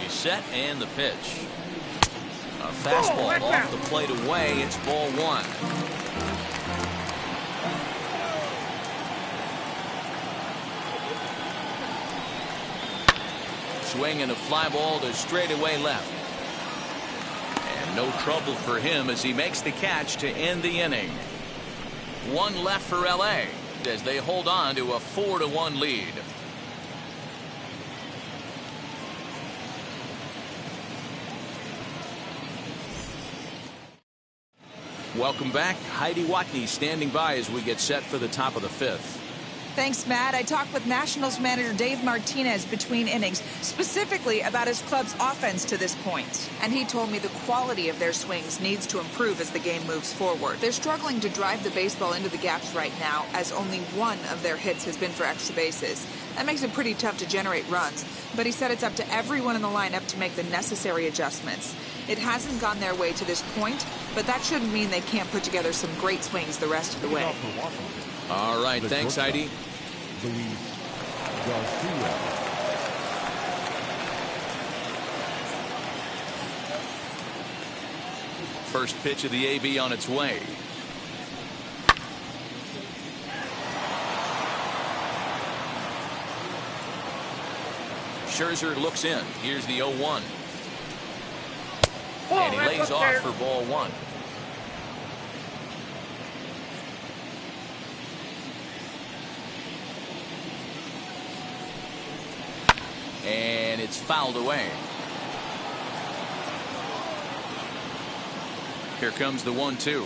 Set and the pitch. A fastball off the plate away. It's ball 1. Swing and a fly ball to straightaway left. And no trouble for him as he makes the catch to end the inning. 1 left for LA as they hold on to a 4-1 lead. Welcome back. Heidi Watney standing by as we get set for the top of the 5th. Thanks, Matt. I talked with Nationals manager Dave Martinez between innings, specifically about his club's offense to this point. And he told me the quality of their swings needs to improve as the game moves forward. They're struggling to drive the baseball into the gaps right now, as only 1 of their hits has been for extra bases. That makes it pretty tough to generate runs, but he said it's up to everyone in the lineup to make the necessary adjustments. It hasn't gone their way to this point, but that shouldn't mean they can't put together some great swings the rest of the way. All right, thanks, Heidi. First pitch of the AB on its way. Scherzer looks in. Here's the 0-1. And he lays off for ball 1. And it's fouled away. Here comes the 1-2.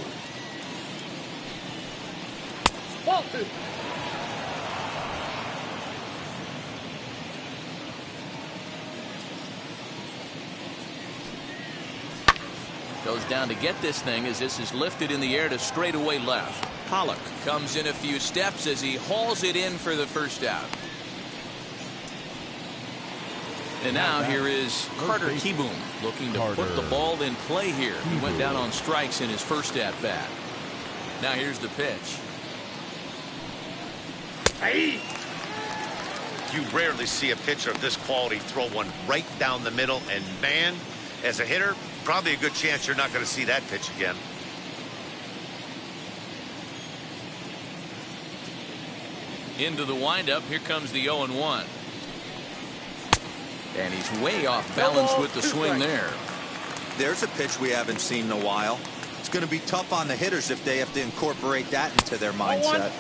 Goes down to get this thing as this is lifted in the air to straightaway left. Pollock comes in a few steps as he hauls it in for the first out. And now here is Carter Kieboom looking to put the ball in play here. He went down on strikes in his first at bat. Now here's the pitch. You rarely see a pitcher of this quality throw one right down the middle, and man, as a hitter, probably a good chance you're not going to see that pitch again. Into the windup. Here comes the 0-1. And he's way off balance with the swing there. There's a pitch we haven't seen in a while. It's going to be tough on the hitters if they have to incorporate that into their mindset.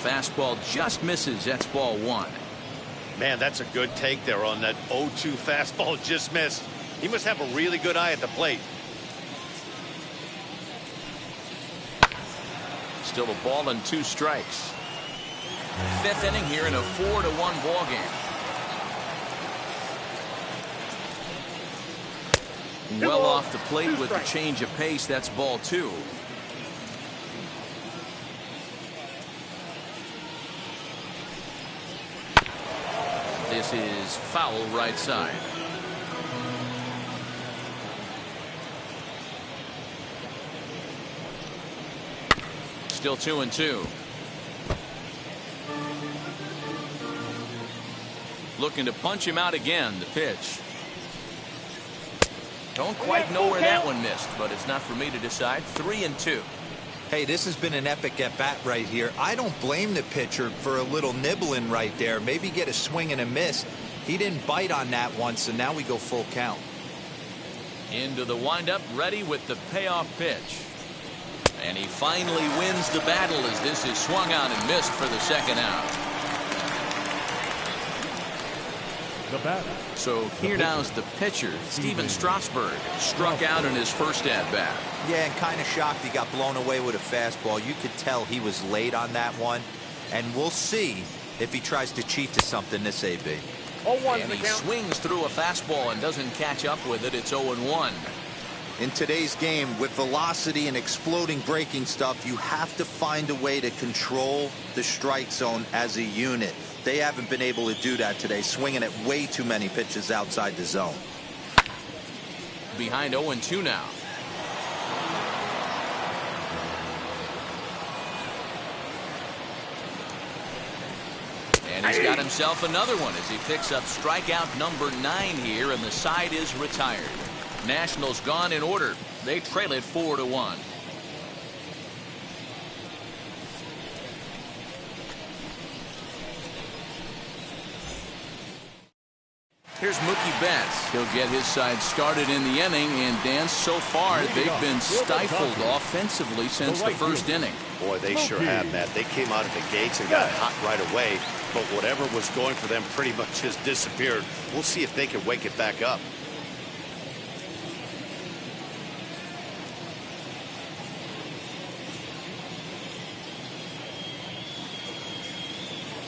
Fastball just misses. That's ball 1. Man, that's a good take there on that 0-2 fastball just missed. He must have a really good eye at the plate. Still a ball and 2 strikes. 5th inning here in a 4-1 ball game. Well off the plate with the change of pace. That's ball 2. This is foul right side. Still 2-2. Looking to punch him out again. The pitch. Don't quite know where that one missed, but it's not for me to decide. 3-2. Hey, this has been an epic at-bat right here. I don't blame the pitcher for a little nibbling right there. Maybe get a swing and a miss. He didn't bite on that one, so now we go full count. Into the windup, ready with the payoff pitch. And he finally wins the battle as this is swung on and missed for the second out. The batter. So here now's the pitcher, Steven Strasburg, struck out in his first at-bat. Yeah, and kind of shocked he got blown away with a fastball. You could tell he was late on that one. And we'll see if he tries to cheat to something this AB. And he swings through a fastball and doesn't catch up with it. It's 0-1. In today's game, with velocity and exploding breaking stuff, you have to find a way to control the strike zone as a unit. They haven't been able to do that today, swinging at way too many pitches outside the zone. Behind 0-2 now. And he's got himself another one as he picks up strikeout number 9 here, and the side is retired. Nationals gone in order. They trail it 4-1. Here's Mookie Betts. He'll get his side started in the inning, and Dan, so far they've been stifled offensively since the first inning. Boy, they sure have, Matt. They came out of the gates and got hot right away, but whatever was going for them pretty much has disappeared. We'll see if they can wake it back up.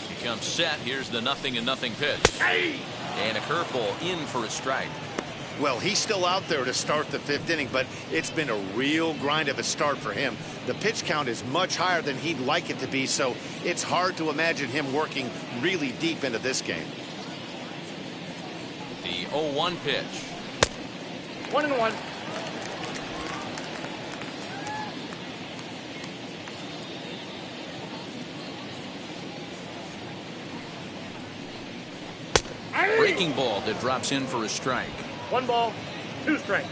He comes set. Here's the 0-0 pitch. And a curveball in for a strike. Well, he's still out there to start the 5th inning, but it's been a real grind of a start for him. The pitch count is much higher than he'd like it to be, so it's hard to imagine him working really deep into this game. The 0-1 pitch. 1-1. Breaking ball that drops in for a strike. 1 ball, 2 strikes.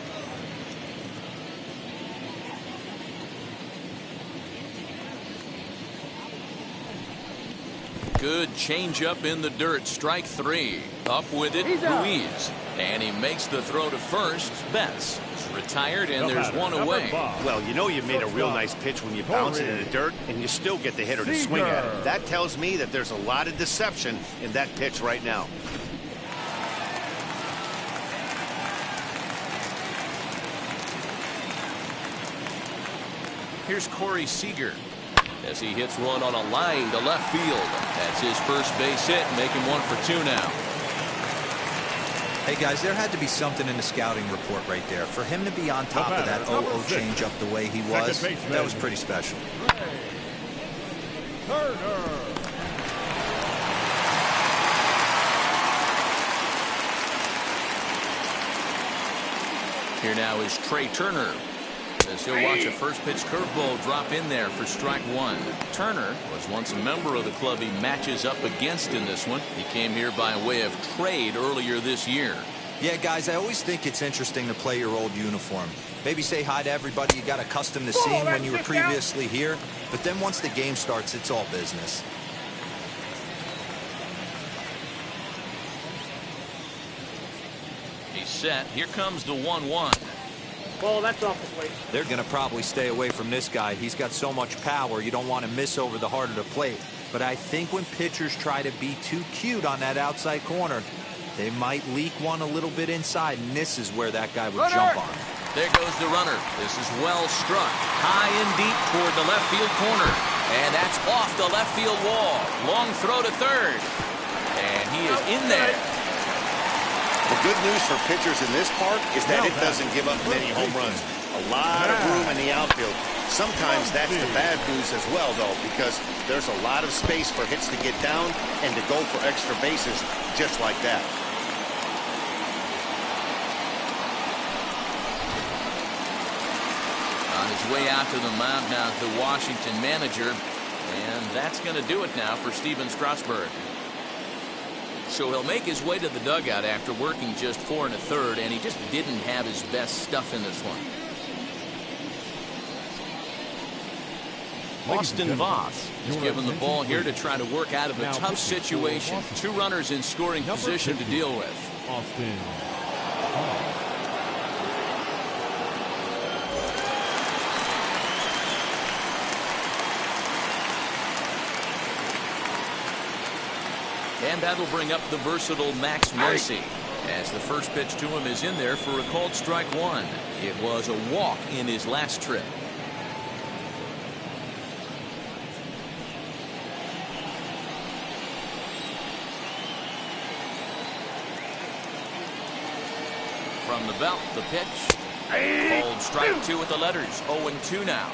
Good changeup in the dirt. Strike 3. Up with it, Ruiz. And he makes the throw to first. Betts is retired, and there's one away. Well, you know you made a real nice pitch when you bounce it in the dirt, and you still get the hitter to swing at it. That tells me that there's a lot of deception in that pitch right now. Here's Corey Seager as he hits one on a line to left field. That's his first base hit, making 1 for 2 now. Hey, guys, there had to be something in the scouting report right there. For him to be on top of that 0-0 changeup the way he was, that was pretty special. Here now is Trey Turner, as he'll watch a first pitch curveball drop in there for strike 1. Turner was once a member of the club he matches up against in this one. He came here by way of trade earlier this year. Yeah, guys, I always think it's interesting to play your old uniform. Maybe say hi to everybody you got accustomed to seeing when you were previously here. But then once the game starts, it's all business. He's set. Here comes the 1-1. Ball, that's off the plate. They're going to probably stay away from this guy. He's got so much power, you don't want to miss over the heart of the plate. But I think when pitchers try to be too cute on that outside corner, they might leak one a little bit inside, and this is where that guy would jump on. There goes the runner. This is well struck. High and deep toward the left field corner. And that's off the left field wall. Long throw to third. And he is in there. The good news for pitchers in this park is that it doesn't give up many home runs. A lot of room in the outfield. Sometimes that's the bad news as well, though, because there's a lot of space for hits to get down and to go for extra bases just like that. On his way out to the mound now, the Washington manager. And that's going to do it now for Steven Strasburg. So he'll make his way to the dugout after working just 4 1/3, and he just didn't have his best stuff in this one. Austin Voth is given the ball here to try to work out of a tough situation. 2 runners in scoring position to deal with. Austin. And that'll bring up the versatile Max Muncy, as the first pitch to him is in there for a called strike 1. It was a walk in his last trip. From the belt, the pitch. Called strike 2 with the letters. 0-2 now.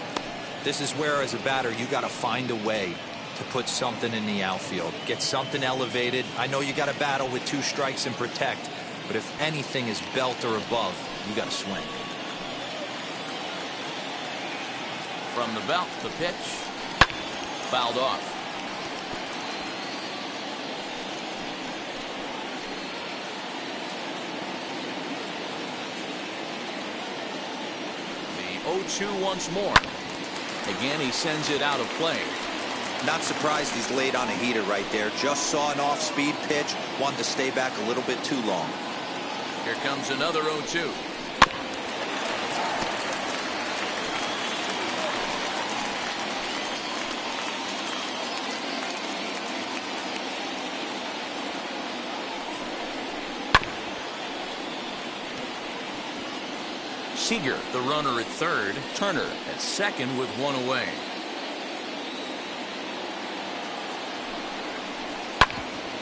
This is where, as a batter, you got to find a way to put something in the outfield. Get something elevated. I know you got to battle with 2 strikes and protect, but if anything is belt or above, you got to swing. From the belt, the pitch. Fouled off. The 0-2 once more. Again, he sends it out of play. Not surprised he's laid on a heater right there. Just saw an off-speed pitch. Wanted to stay back a little bit too long. Here comes another 0-2. Seager, the runner at third. Turner at second with 1 away.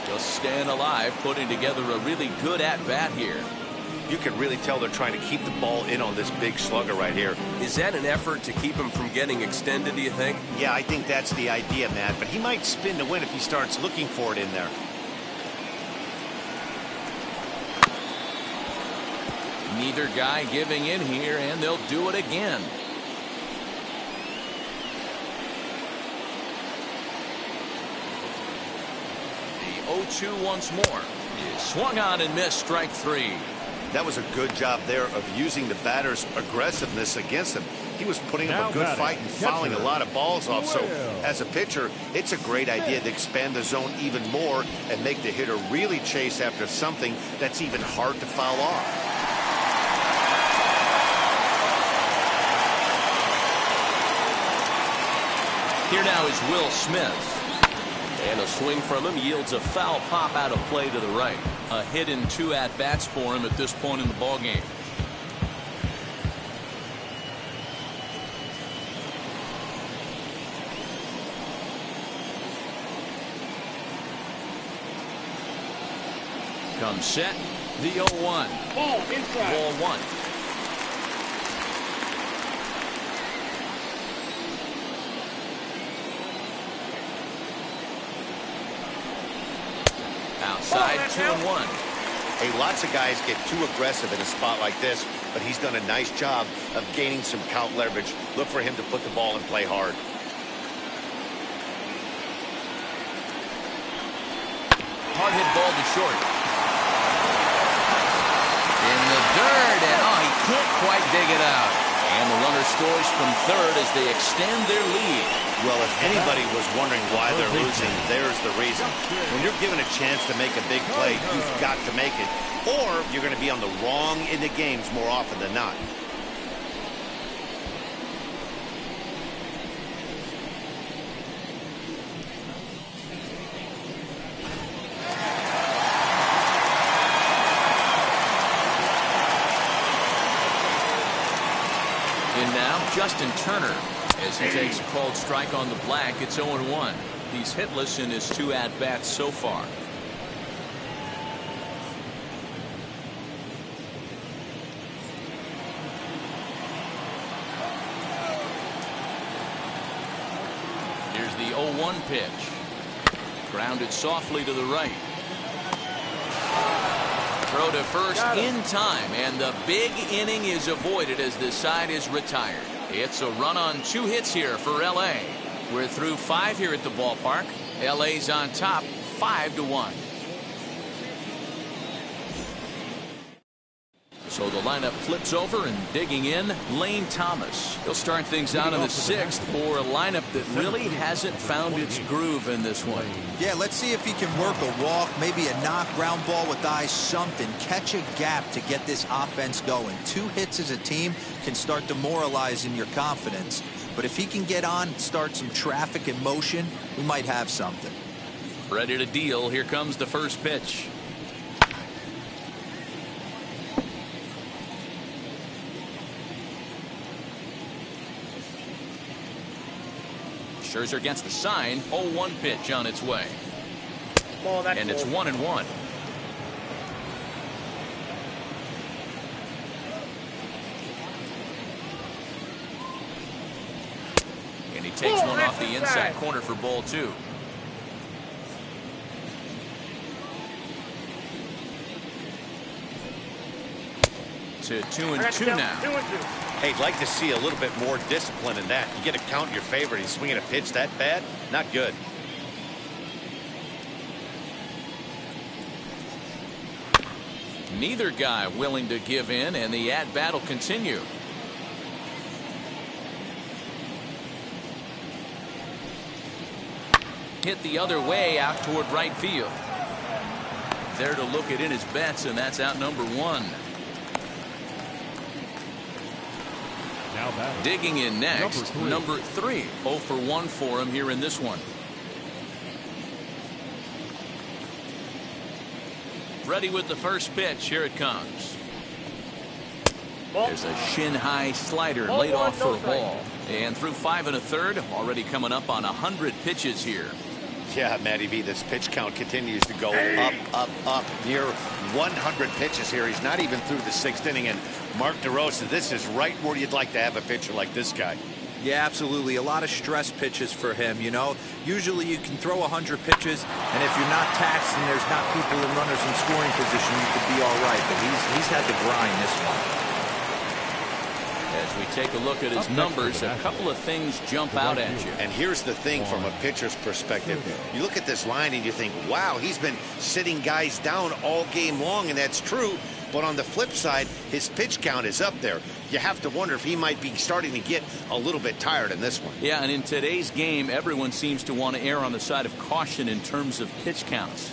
Just staying alive, putting together a really good at-bat here. You can really tell they're trying to keep the ball in on this big slugger right here. Is that an effort to keep him from getting extended, do you think? Yeah, I think that's the idea, Matt, but he might spin to win if he starts looking for it in there. Neither guy giving in here, and they'll do it again. The 0-2 once more. Is swung on and missed, strike 3. That was a good job there of using the batter's aggressiveness against him. He was putting up a good fight and fouling a lot of balls off. So as a pitcher, it's a great idea to expand the zone even more and make the hitter really chase after something that's even hard to foul off. Here now is Will Smith. And a swing from him yields a foul pop out of play to the right. A hit in 2 at-bats for him at this point in the ballgame. Comes set. The 0-1. Ball inside. Ball 1. Outside, 2-1. Hey, lots of guys get too aggressive in a spot like this, but he's done a nice job of gaining some count leverage. Look for him to put the ball in play hard. Hard hit ball to short. In the dirt, and he can't quite dig it out. And the runner scores from third as they extend their lead. Well, if anybody was wondering why they're losing, there's the reason. When you're given a chance to make a big play, you've got to make it, or you're going to be on the wrong end of games more often than not. And now Justin Turner, as he takes a called strike on the black. It's 0-1. He's hitless in his 2 at-bats so far. 0-1 pitch. Grounded softly to the right. Throw to first in time, and the big inning is avoided as the side is retired. It's a run on 2 hits here for L.A. We're through 5 here at the ballpark. L.A.'s on top, 5-1. So the lineup flips over, and digging in, Lane Thomas. He'll start things out in the 6th for a lineup that really hasn't found its groove in this one. Yeah, let's see if he can work a walk, maybe a knock, ground ball with eyes, something. Catch a gap to get this offense going. 2 hits as a team can start demoralizing your confidence. But if he can get on, start some traffic in motion, we might have something. Ready to deal. Here comes the first pitch. Scherzer gets the sign. 0-1 pitch on its way. And it's 1-1. And he takes one off the inside corner for ball 2. To 2-2 now. 2-2. Hey, I'd like to see a little bit more discipline in that. You get a count in your favor, and he's swinging a pitch that bad? Not good. Neither guy willing to give in, and the at-bat will continue. Hit the other way out toward right field. There to look it in his bets, and that's out number 1. Digging in next, number 3. 0 for 1 for him here in this one. Ready with the first pitch. Here it comes. There's a shin-high slider laid off for a ball. And through 5 1/3, already coming up on 100 pitches here. Yeah, Matty V, this pitch count continues to go up, up, up. Near 100 pitches here. He's not even through the 6th inning. And Mark DeRosa, this is right where you'd like to have a pitcher like this guy. Yeah, absolutely. A lot of stress pitches for him, you know. Usually you can throw 100 pitches, and if you're not taxed and there's not people and runners in scoring position, you could be all right. But he's had to grind this one. As we take a look at his numbers, a couple of things jump out at you. And here's the thing from a pitcher's perspective. You look at this line and you think, wow, he's been sitting guys down all game long, and that's true. But on the flip side, his pitch count is up there. You have to wonder if he might be starting to get a little bit tired in this one. Yeah, and in today's game, everyone seems to want to err on the side of caution in terms of pitch counts.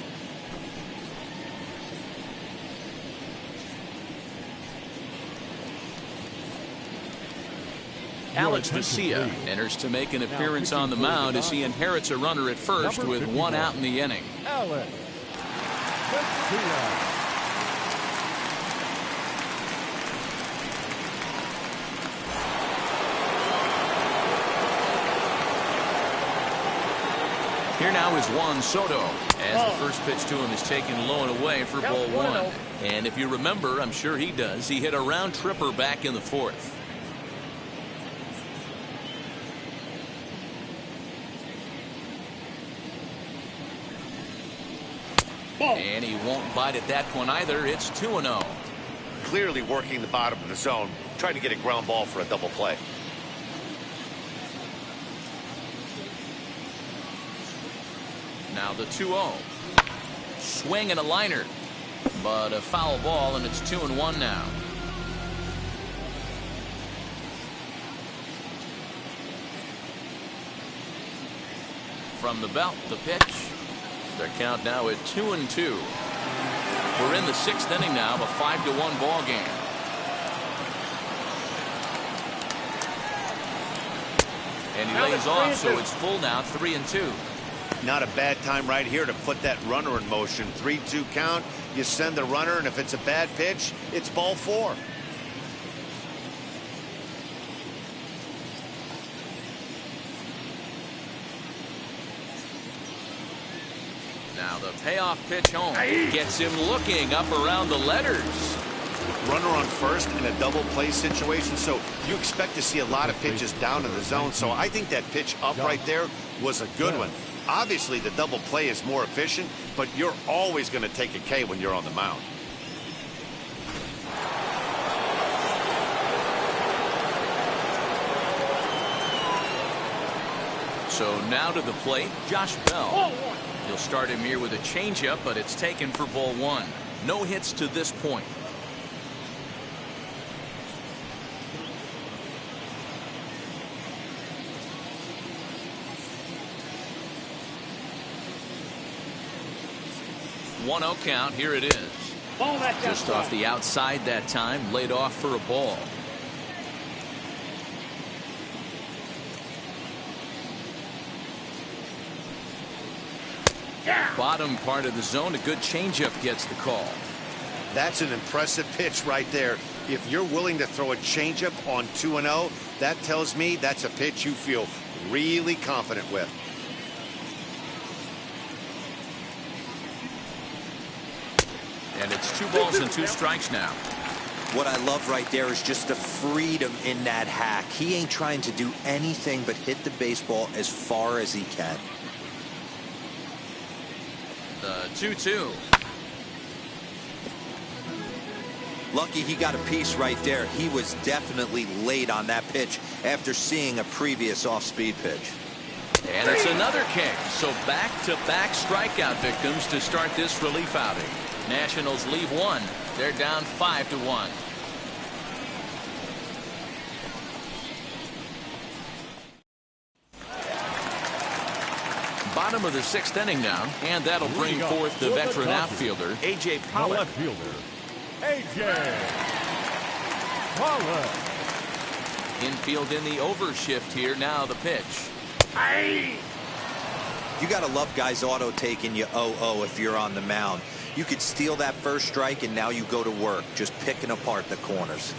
Alex Vesia enters to make an appearance on the mound as he inherits a runner at first with 1 out in the inning. Alex Vesia. Here now is Juan Soto as the first pitch to him is taken low and away for ball 1. And if you remember, I'm sure he does, he hit a round tripper back in the 4th. And he won't bite at that one either. It's 2-0. Clearly working the bottom of the zone, trying to get a ground ball for a double play. Now the 2-0. Swing and a liner. But a foul ball, and it's 2-1 now. From the belt, the pitch. Their count now at 2-2. We're in the 6th inning now of a 5-1 ball game. And he lays off, so it's full now, 3-2. Not a bad time right here to put that runner in motion. 3-2 count. You send the runner, and if it's a bad pitch, it's ball 4. Now the payoff pitch home gets him looking up around the letters. runner on first in a double play situation, so you expect to see a lot of pitches down in the zone. So I think that pitch up right there was a good one. Obviously, the double play is more efficient, but you're always going to take a K when you're on the mound. So now to the plate, Josh Bell. He'll start him here with a changeup, but it's taken for ball one. No hits to this point. One 0 count. Here it is. Just off the outside that time, laid off for a ball. Bottom part of the zone, a good changeup gets the call. That's an impressive pitch right there. If you're willing to throw a changeup on 2-0, that tells me that's a pitch you feel really confident with. And it's 2 balls and 2 strikes now. What I love right there is just the freedom in that hack. He ain't trying to do anything but hit the baseball as far as he can. The 2-2. Lucky he got a piece right there. He was definitely late on that pitch after seeing a previous off-speed pitch. And it's another K. So back-to-back strikeout victims to start this relief outing. Nationals leave one. They're down 5-1. Bottom of the 6th inning now, and that'll bring forth the veteran outfielder, A.J. Pollock. Left fielder, A.J. Pollock. Infield in the overshift here. Now the pitch. You got to love guys auto taking you 0-0 if you're on the mound. You could steal that first strike, and now you go to work, just picking apart the corners.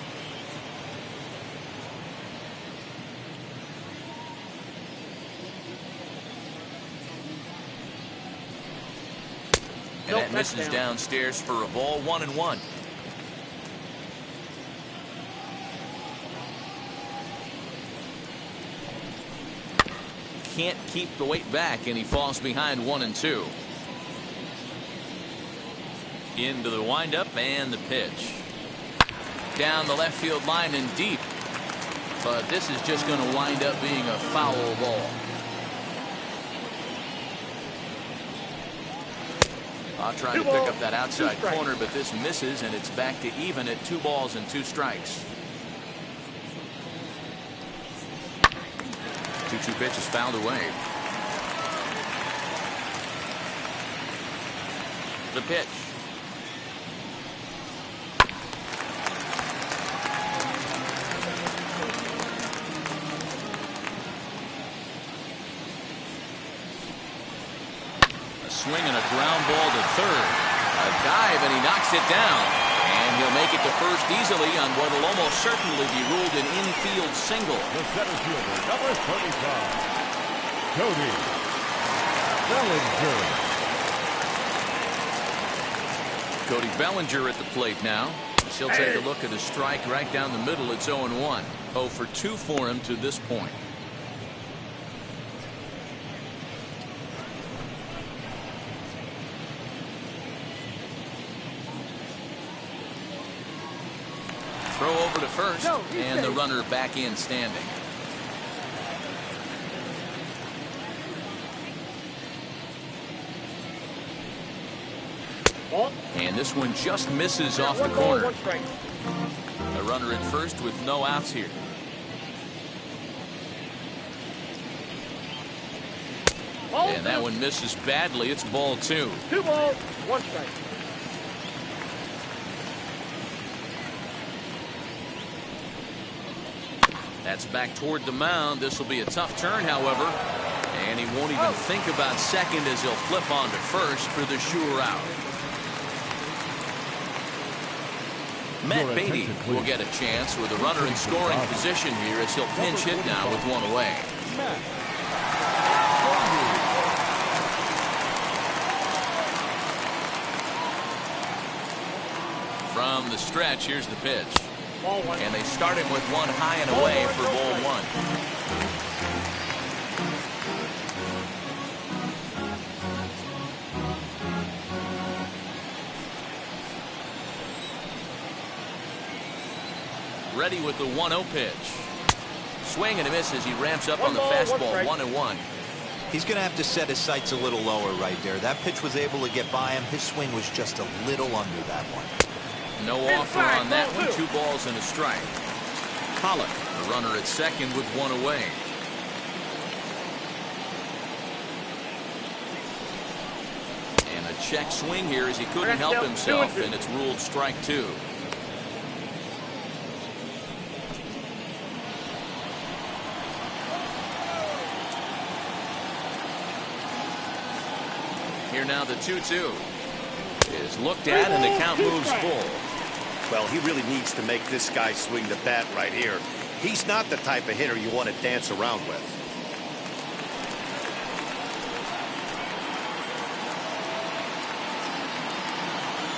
And that misses downstairs for a ball. 1-1. Can't keep the weight back, and he falls behind 1-2. Into the windup and the pitch. Down the left field line and deep. But this is just going to wind up being a foul ball. I'll try to pick up that outside corner, but this misses, and it's back to even at 2 balls and 2 strikes. 2-2 pitch is fouled away. The pitch. Swing and a ground ball to third. A dive, and he knocks it down. And he'll make it to first easily on what will almost certainly be ruled an infield single. The center fielder, number 35, Cody Bellinger. Cody Bellinger at the plate now. He'll take a look at a strike right down the middle. It's 0-1. 0 for 2 for him to this point. Throw over to first, and the runner back in standing. And this one just misses off the corner. A runner at first with no outs here. And that one misses badly. It's ball 2. 2 balls, 1 strike. That's back toward the mound. This will be a tough turn, however. And he won't even think about second as he'll flip on to first for the sure out. Matt Beatty will get a chance with a runner in scoring position here as he'll pinch hit now with 1 away. From the stretch, here's the pitch. Ball one. And they start him with one high and away for ball one. Ready with the 1-0 pitch. Swing and a miss as he ramps up on the fastball. 1-1. He's going to have to set his sights a little lower right there. That pitch was able to get by him. His swing was just a little under that one. No offer on that one. 2 balls and a strike. Pollock, the runner at second with 1 away. And a check swing here as he couldn't help himself, and it's ruled strike 2. Here now the 2-2 is looked at, and the count moves full. Well, he really needs to make this guy swing the bat right here. He's not the type of hitter you want to dance around with.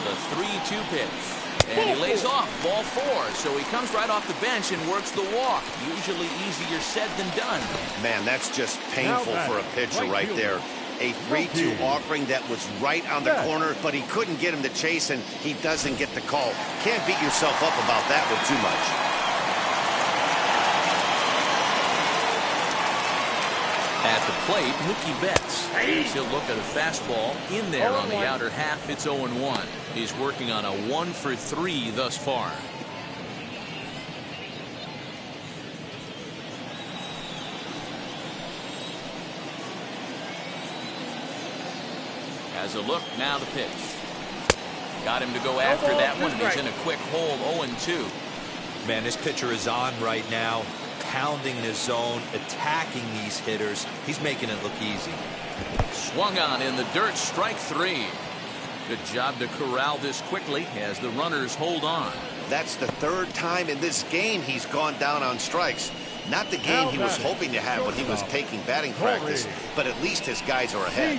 The 3-2 pitch. And he lays off ball 4. So he comes right off the bench and works the walk. Usually easier said than done. Man, that's just painful for a pitcher right there. A 3-2 offering that was right on the corner, but he couldn't get him to chase, and he doesn't get the call. Can't beat yourself up about that one too much. At the plate, Mookie Betts. He'll look at a fastball in there on the outer half. It's 0-1. He's working on a 1-for-3 thus far. As a look, now the pitch. Got him to go after that one, and he's in a quick hole. 0-2. Man, this pitcher is on right now, pounding the zone, attacking these hitters. He's making it look easy. Swung on in the dirt, strike 3. Good job to corral this quickly as the runners hold on. That's the 3rd time in this game he's gone down on strikes. Not the game he was hoping to have when he was taking batting practice, but at least his guys are ahead.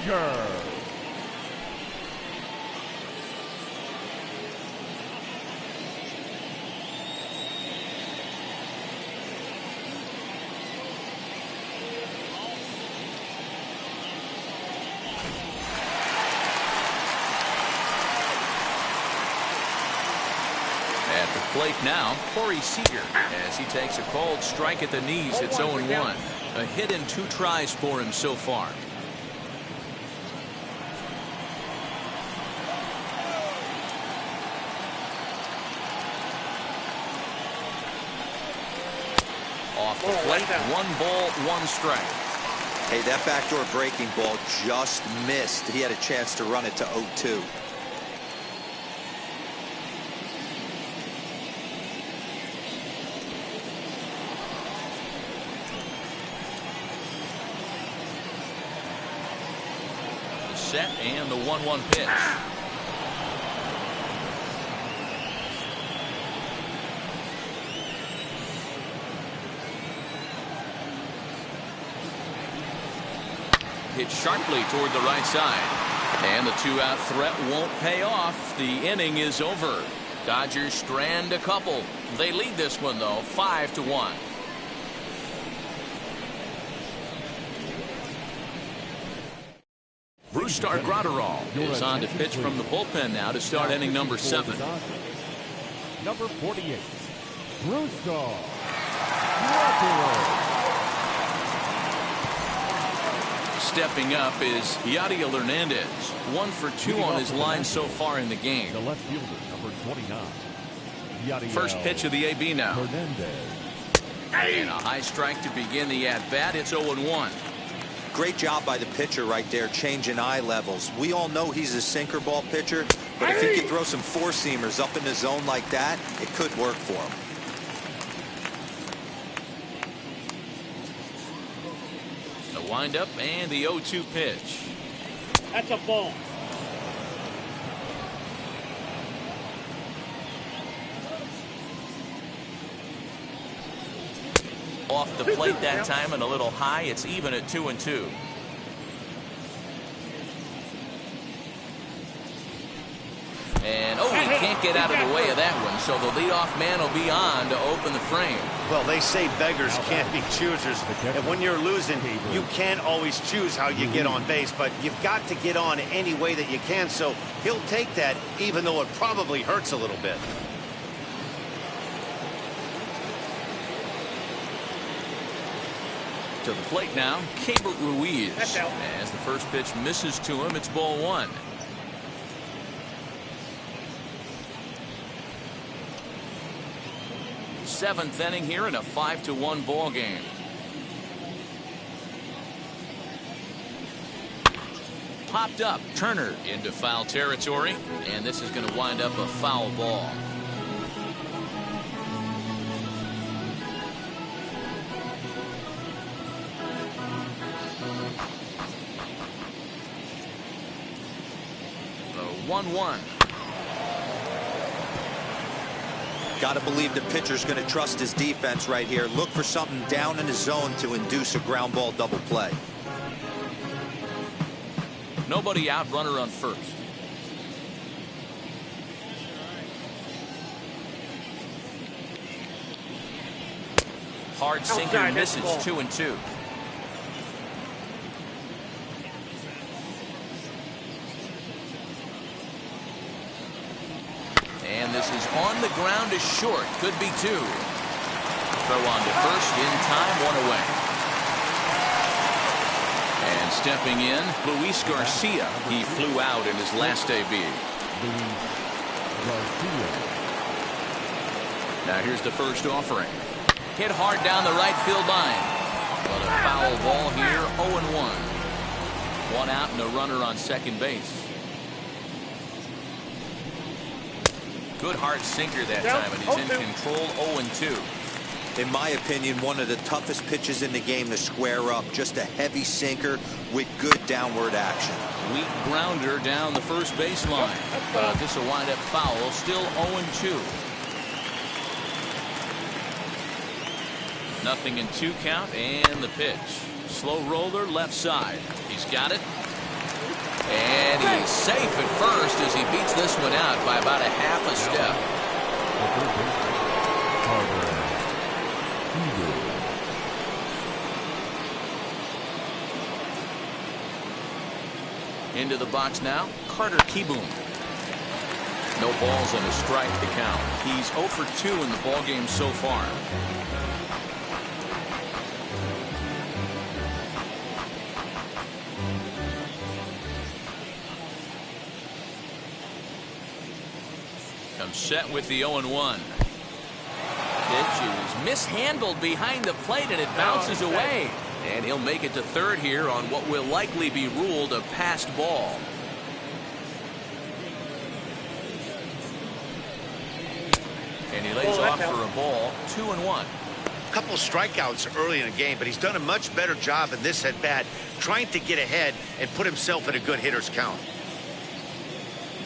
Plate now, Corey Seager, as he takes a called strike at the knees. It's 0-1. A hit and 2 tries for him so far. Off the plate, 1 ball, 1 strike. Hey, that backdoor breaking ball just missed. He had a chance to run it to 0-2. Set and the 1-1 pitch. Hit sharply toward the right side. And the 2-out threat won't pay off. The inning is over. Dodgers strand a couple. They lead this one, though, 5-1. Brusdar Graterol is on to pitch from the bullpen now to start inning number 7. Number 48, Brusdar Graterol. Stepping up is Yadiel Hernandez. 1 for 2 on his line so far in the game. The left fielder, number 29. Yadiel First pitch of the AB now. Hernandez. And a high strike to begin the at-bat. It's 0-1. Great job by the pitcher right there, changing eye levels. We all know he's a sinker ball pitcher, but if he could throw some 4-seamers up in the zone like that, it could work for him. The windup and the 0-2 pitch. That's a ball. Off the plate that time and a little high. It's even at 2-2. And he can't get out of the way of that one, so the leadoff man will be on to open the frame. Well, they say beggars can't be choosers, and when you're losing, you can't always choose how you get on base, but you've got to get on any way that you can, so he'll take that, even though it probably hurts a little bit. To the plate now, Keibert Ruiz. As the first pitch misses to him, it's ball one. Seventh inning here in a 5-1 ball game. Popped up. Turner into foul territory, and this is going to wind up a foul ball. The 1-1. Got to believe the pitcher's going to trust his defense right here. Look for something down in the zone to induce a ground ball double play. Nobody out, runner on first. Hard sinker misses, 2-2. And this is on the ground to short. Could be two. Throw on to first in time, one away. And stepping in, Luis Garcia. He flew out in his last AB. Now here's the first offering. Hit hard down the right field line. But a foul ball here, 0-1. One out and a runner on second base. Good hard sinker that time, and he's in control, 0-2. In my opinion, one of the toughest pitches in the game to square up. Just a heavy sinker with good downward action. Weak grounder down the first baseline. But this will wind up foul, still 0-2. Nothing in two count, and the pitch. Slow roller left side. He's got it. And he's safe at first as he beats this one out by about a half a step. Into the box now, Carter Kieboom. No balls and a strike to count. He's 0 for 2 in the ballgame so far. Comes set with the 0-1. Pitch is mishandled behind the plate, and it bounces away. And he'll make it to third here on what will likely be ruled a passed ball. And he lays off for a ball, 2-1. A couple strikeouts early in the game, but he's done a much better job in this at-bat trying to get ahead and put himself in a good hitter's count.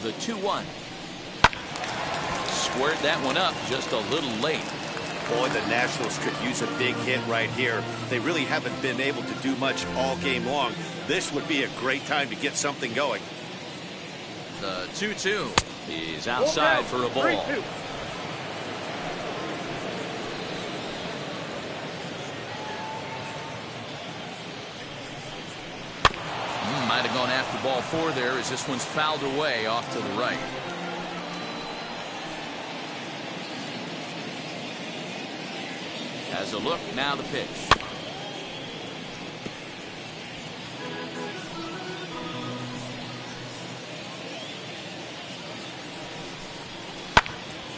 The 2-1. Squared that one up just a little late. Boy, the Nationals could use a big hit right here. They really haven't been able to do much all game long. This would be a great time to get something going. The 2-2. He's outside for a ball. Might have gone after ball 4 there as this one's fouled away off to the right. Has a look, now the pitch.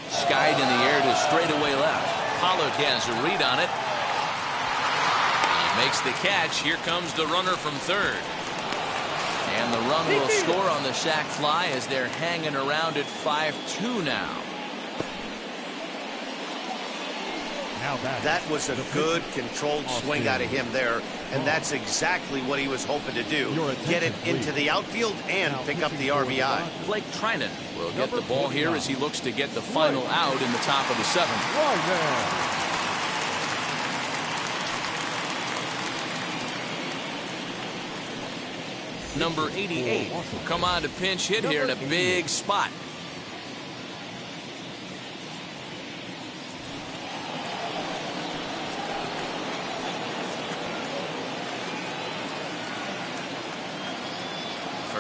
Skied in the air to straightaway left. Pollock has a read on it. He makes the catch. Here comes the runner from third. And the run will score on the sac fly as they're hanging around at 5-2 now. That was a good controlled swing out of him there, and that's exactly what he was hoping to do. Get it into the outfield and pick up the RBI. Blake Trinan will get the ball here as he looks to get the final out in the top of the 7th. Number 88 will come on to pinch hit here in a big spot.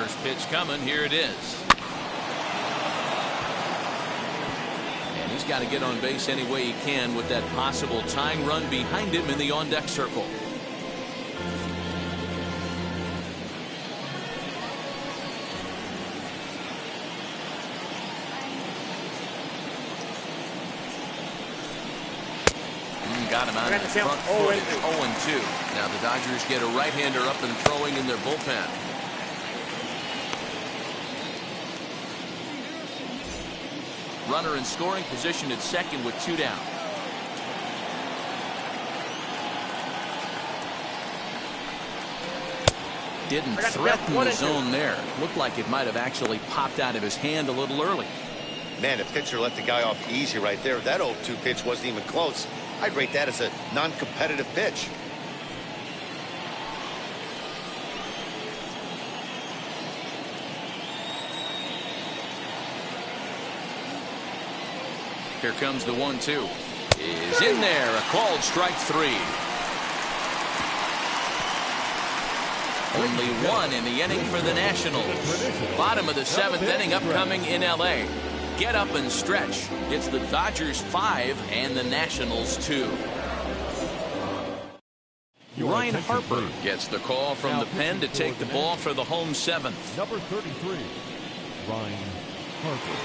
First pitch coming. Here it is. And he's got to get on base any way he can with that possible tying run behind him in the on-deck circle. Got him out of the front foot. It's 0-2. Now the Dodgers get a right-hander up and throwing in their bullpen. Runner in scoring position at second with 2 down. Didn't threaten the zone there. Looked like it might have actually popped out of his hand a little early. Man, the pitcher let the guy off easy right there. That 0-2 pitch wasn't even close. I'd rate that as a non-competitive pitch. Here comes the 1-2. Is in there. A called strike 3. Only 1 in the inning for the Nationals. Bottom of the 7th inning upcoming in L.A. Get up and stretch. It's the Dodgers 5 and the Nationals 2. Ryan Harper gets the call from the pen to take the ball for the home 7th. Number 33, Ryan Harper.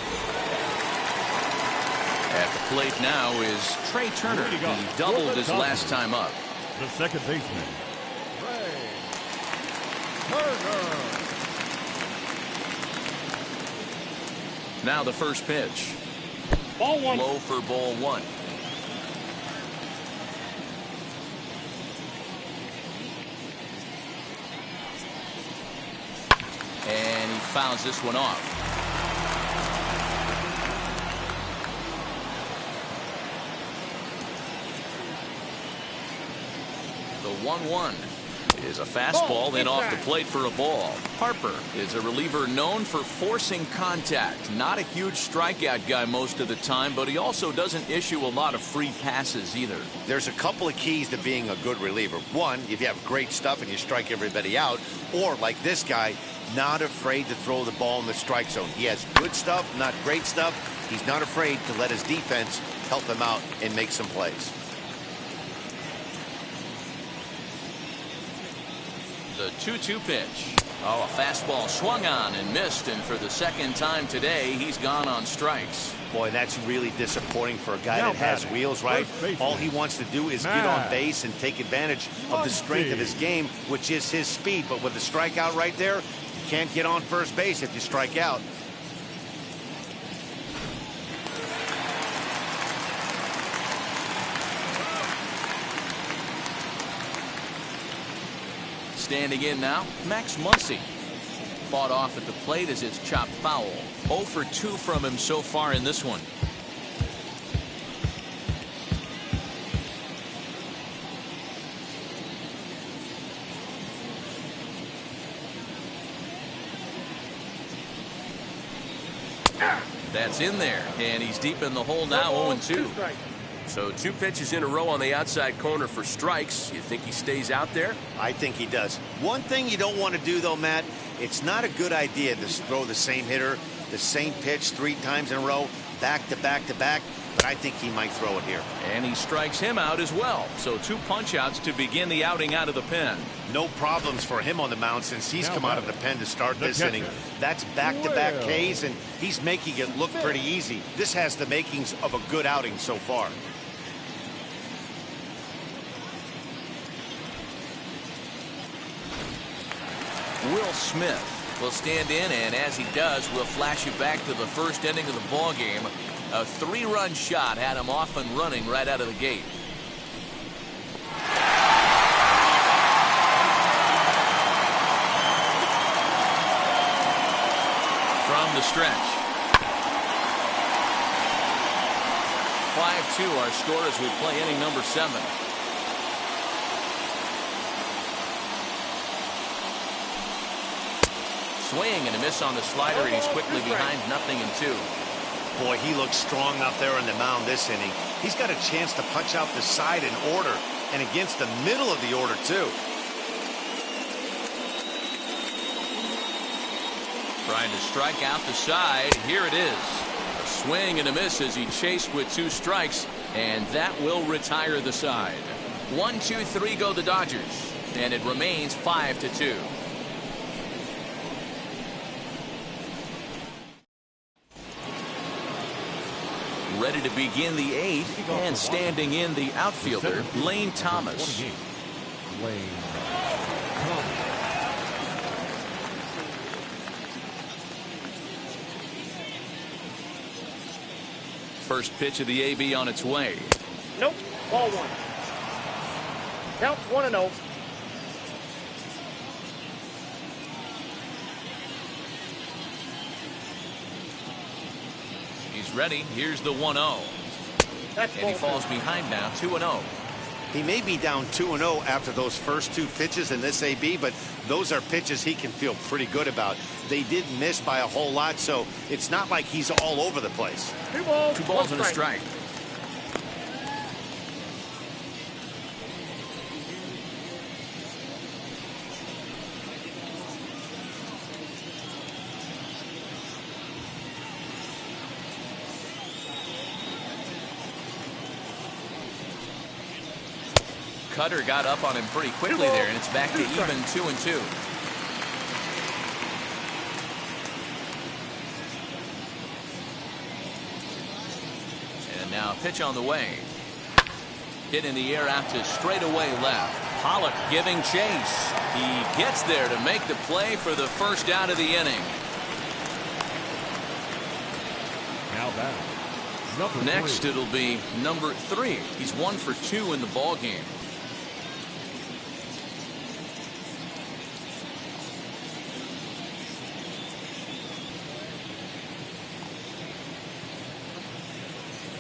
At the plate now is Trey Turner. He doubled his last time up. The second baseman, Trey Turner. Now the first pitch. Ball 1. Low for ball 1. And he fouls this one off. The 1-1 is a fastball, then off the plate for a ball. Harper is a reliever known for forcing contact. Not a huge strikeout guy most of the time, but he also doesn't issue a lot of free passes either. There's a couple of keys to being a good reliever. One, if you have great stuff and you strike everybody out, or like this guy, not afraid to throw the ball in the strike zone. He has good stuff, not great stuff. He's not afraid to let his defense help him out and make some plays. The 2-2 pitch. Oh, a fastball swung on and missed, and for the second time today, he's gone on strikes. Boy, that's really disappointing for a guy that has wheels, right? All he wants to do is get on base and take advantage of the strength of his game, which is his speed. But with the strikeout right there, you can't get on first base if you strike out. Standing in now, Max Muncy. Fought off at the plate as it's chopped foul. 0 for 2 from him so far in this one. That's in there, and he's deep in the hole now, 0-2. So 2 pitches in a row on the outside corner for strikes. You think he stays out there? I think he does. One thing you don't want to do, though, Matt, it's not a good idea to throw the same hitter, the same pitch 3 times in a row, back to back to back, but I think he might throw it here. And he strikes him out as well. So 2 punch-outs to begin the outing out of the pen. No problems for him on the mound since he's come out of the pen to start this inning. That's back-to-back Ks, and he's making it look pretty easy. This has the makings of a good outing so far. Will Smith will stand in, and as he does, we'll flash you back to the first inning of the ball game. A 3-run shot had him off and running right out of the gate. From the stretch. 5-2 our score as we play inning number 7. Swing and a miss on the slider, and he's quickly behind 0-2. Boy, he looks strong out there on the mound this inning. He's got a chance to punch out the side in order, and against the middle of the order, too. Trying to strike out the side. Here it is. A swing and a miss as he chased with 2 strikes, and that will retire the side. 1, 2, 3 go the Dodgers, and it remains 5-2. Ready to begin the 8th, and standing in the outfielder, Lane Thomas. Lane Thomas. First pitch of the AB on its way. Nope. Ball 1. Counts 1-0. He's ready. Here's the 1-0. That's And he falls behind now, 2-0. He may be down 2-0 after those first 2 pitches in this AB, but those are pitches he can feel pretty good about. They did miss by a whole lot, so it's not like he's all over the place. 2 balls, 2 balls and a strike. Cutter got up on him pretty quickly there, and it's back to even 2-2. And now a pitch on the way. Hit in the air out to straightaway left. Pollock giving chase. He gets there to make the play for the first out of the inning. Now that. Number Next, 3. it'll be number 3. He's 1 for 2 in the ball game.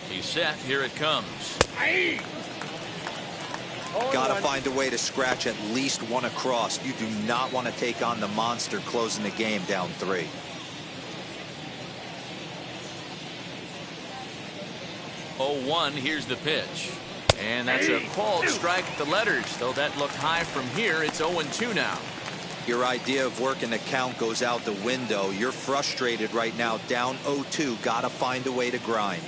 He's set. Here it comes. Gotta find a way to scratch at least 1 across. You do not want to take on the monster closing the game down 3. Oh, 1. Here's the pitch. And that's a called strike at the letters. Though that looked high from here, it's 0-2 now. Your idea of working the count goes out the window. You're frustrated right now, down 0-2. Gotta find a way to grind.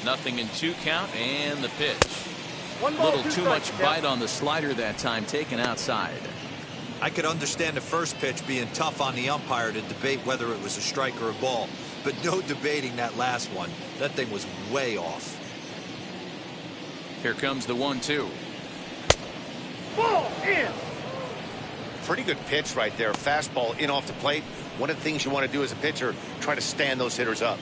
Nothing in 2 count, and the pitch. 1 ball, Little 2 too strikes, much bite on the slider that time, taken outside. I could understand the first pitch being tough on the umpire to debate whether it was a strike or a ball, but no debating that last one. That thing was way off. Here comes the 1-2. Ball in. Pretty good pitch right there. Fastball in off the plate. One of the things you want to do as a pitcher, try to stand those hitters up.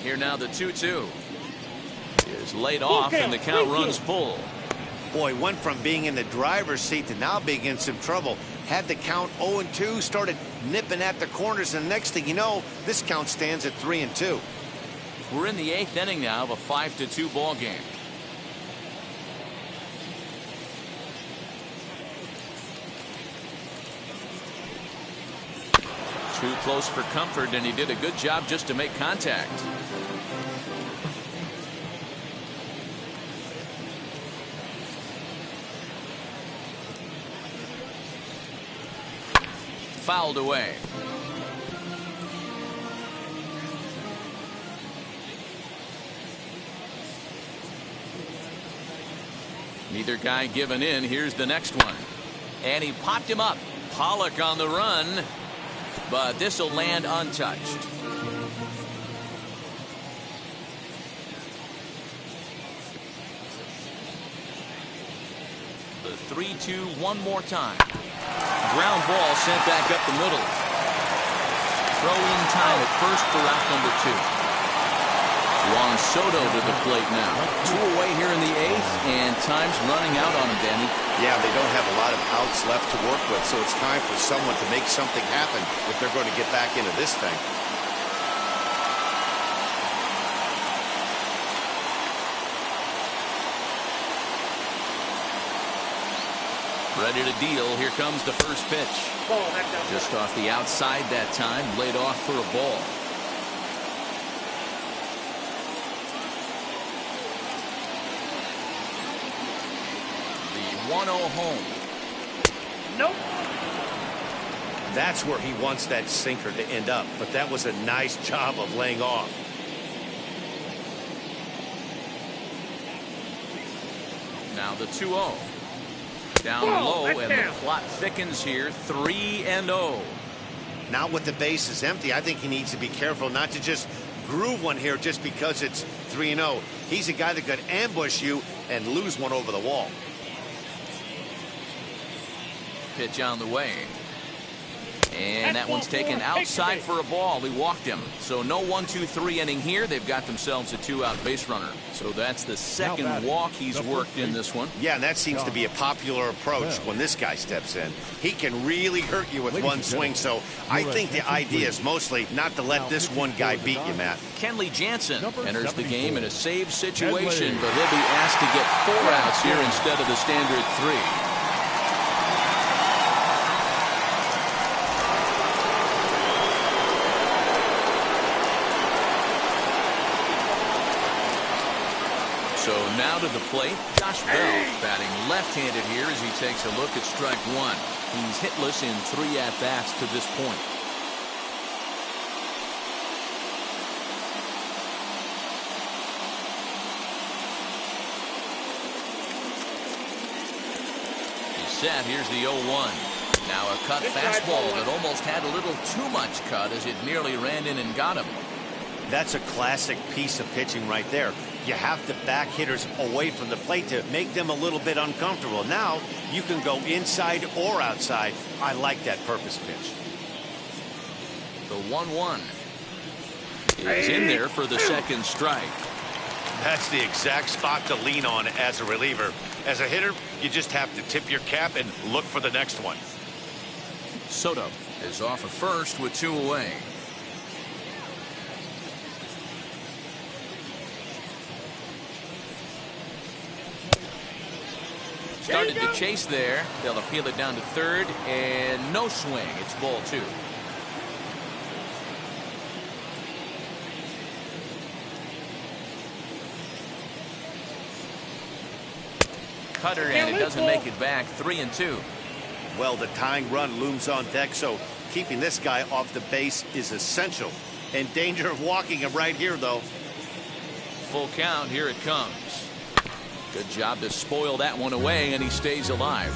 Here now the 2-2 is laid off, and the count runs full. Boy, went from being in the driver's seat to now being in some trouble. Had the count 0-2, started nipping at the corners, and the next thing you know, this count stands at 3-2. We're in the 8th inning now of a 5-2 ball game. Too close for comfort, and he did a good job just to make contact. Fouled away. Neither guy giving in. Here's the next one. And he popped him up. Pollock on the run. But this will land untouched. The 3-2 one more time. Ground ball sent back up the middle. Throw in time at first for out number 2. Juan Soto to the plate now. 2 away here in the 8th, and time's running out on him, Danny. Yeah, they don't have a lot of outs left to work with, so it's time for someone to make something happen if they're going to get back into this thing. Ready to deal. Here comes the first pitch. Ball, that's out. Just off the outside that time, laid off for a ball. 1-0 home. Nope. That's where he wants that sinker to end up, but that was a nice job of laying off. Now the 2-0. Down low, and the plot thickens here, 3-0. Now with the bases empty, I think he needs to be careful not to just groove one here just because it's 3-0. He's a guy that could ambush you and lose one over the wall. Pitch on the way. And that one's taken outside for a ball. He walked him. So no 1-2-3 inning here. They've got themselves a 2-out base runner. So that's the second walk he's worked in this one. Yeah, and that seems to be a popular approach when this guy steps in. He can really hurt you with one swing. So I think the idea is mostly not to let this one guy beat you, Matt. Kenley Jansen enters the game in a save situation, but he'll be asked to get 4 outs here instead of the standard 3. So now to the plate, Josh Bell batting left-handed here as he takes a look at strike 1. He's hitless in 3 at-bats to this point. He's set. Here's the 0-1. Now a cut fastball that almost had a little too much cut as it nearly ran in and got him. That's a classic piece of pitching right there. You have to back hitters away from the plate to make them a little bit uncomfortable. Now you can go inside or outside. I like that purpose pitch. The 1-1 is in there for the second strike. That's the exact spot to lean on as a reliever. As a hitter, you just have to tip your cap and look for the next one. Soto is off at first with 2 away. Started to chase there. They'll appeal it down to third, and no swing. It's ball 2. Cutter, and it doesn't make it back. 3-2. Well, the tying run looms on deck, so keeping this guy off the base is essential. In danger of walking him right here, though. Full count. Here it comes. Good job to spoil that one away, and he stays alive.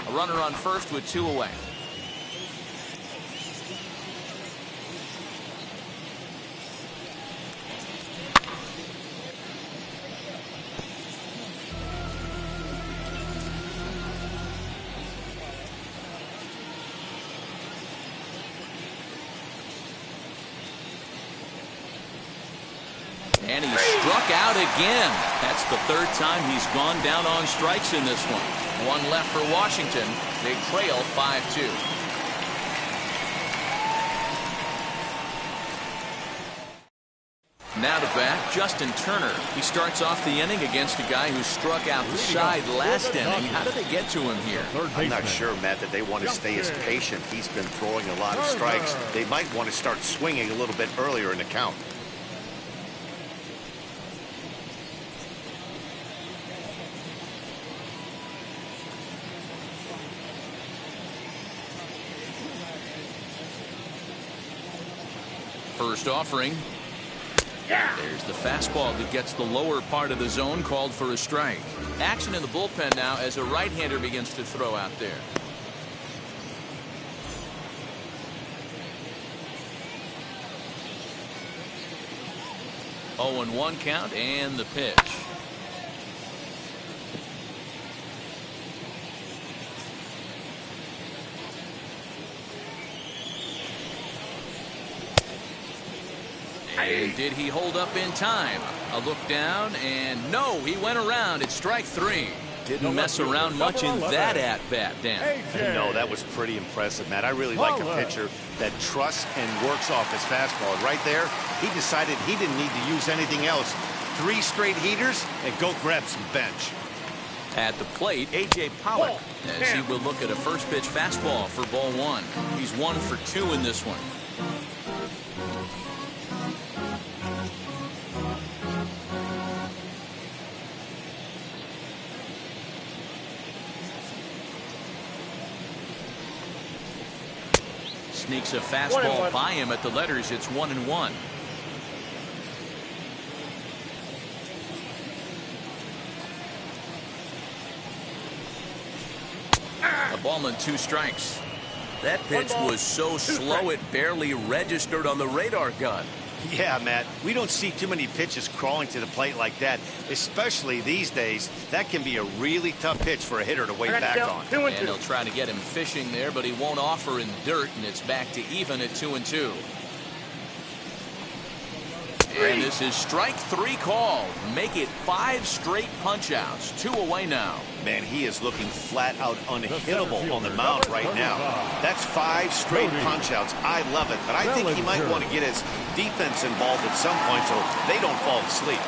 A runner on first with 2 away. And he struck out again. That's the 3rd time he's gone down on strikes in this one. 1 left for Washington. They trail 5-2. Now to bat, Justin Turner. He starts off the inning against a guy who struck out the side last inning. How did they get to him here? I'm not sure, Matt, that they want to stay as patient. He's been throwing a lot of strikes. They might want to start swinging a little bit earlier in the count. First offering. There's the fastball that gets the lower part of the zone, called for a strike. Action in the bullpen now as a right-hander begins to throw out there. Oh, and 1 count, and the pitch. And did he hold up in time? A look down, and no, he went around. It's strike 3. Didn't mess around much in that at-bat, Dan. No, that was pretty impressive, Matt. I really like a pitcher that trusts and works off his fastball. And right there, he decided he didn't need to use anything else. 3 straight heaters, and go grab some bench. At the plate, A.J. Pollock, as he will look at a first-pitch fastball for ball 1. He's 1 for 2 in this one. sneaks a fastball by him at the letters. It's 1-1. A ball and 2 strikes. That pitch was so slow it barely registered on the radar gun. Yeah, Matt, we don't see too many pitches crawling to the plate like that, especially these days. That can be a really tough pitch for a hitter to wait back on. And they'll try to get him fishing there, but he won't offer in dirt, and it's back to even at 2-2. And this is strike 3 called. Make it 5 straight punch-outs. 2 away now. Man, he is looking flat out unhittable on the mound right now. That's 5 straight punch-outs. I love it, but I think he might want to get his defense involved at some point so they don't fall asleep.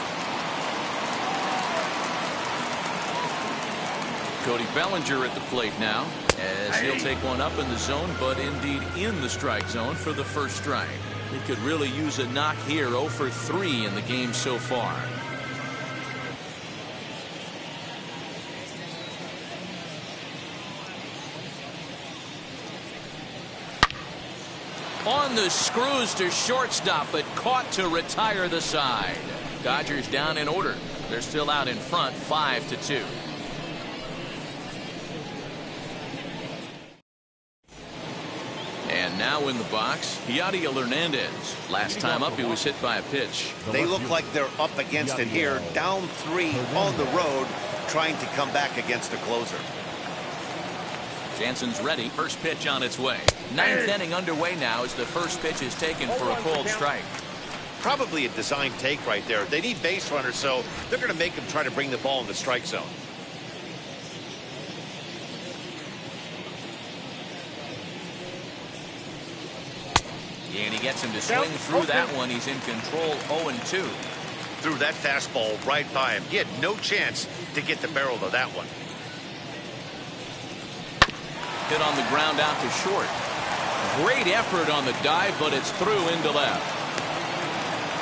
Cody Bellinger at the plate now, as he'll take one up in the zone, but indeed in the strike zone for the first strike. He could really use a knock here. 0 for 3 in the game so far. On the screws to shortstop, but caught to retire the side. Dodgers down in order. They're still out in front, 5-2. And now in the box, Yadiel Hernandez. Last time up, he was hit by a pitch. They look like they're up against it here. Down 3 on the road, trying to come back against a closer. Jansen's ready. First pitch on its way. 9th inning underway now as the first pitch is taken for a cold strike. Probably a design take right there. They need base runners, so they're going to make them try to bring the ball in the strike zone. And he gets him to swing through that one. He's in control. 0-2. Threw that fastball right by him. He had no chance to get the barrel to that one. Hit on the ground out to short. Great effort on the dive, but it's through into left.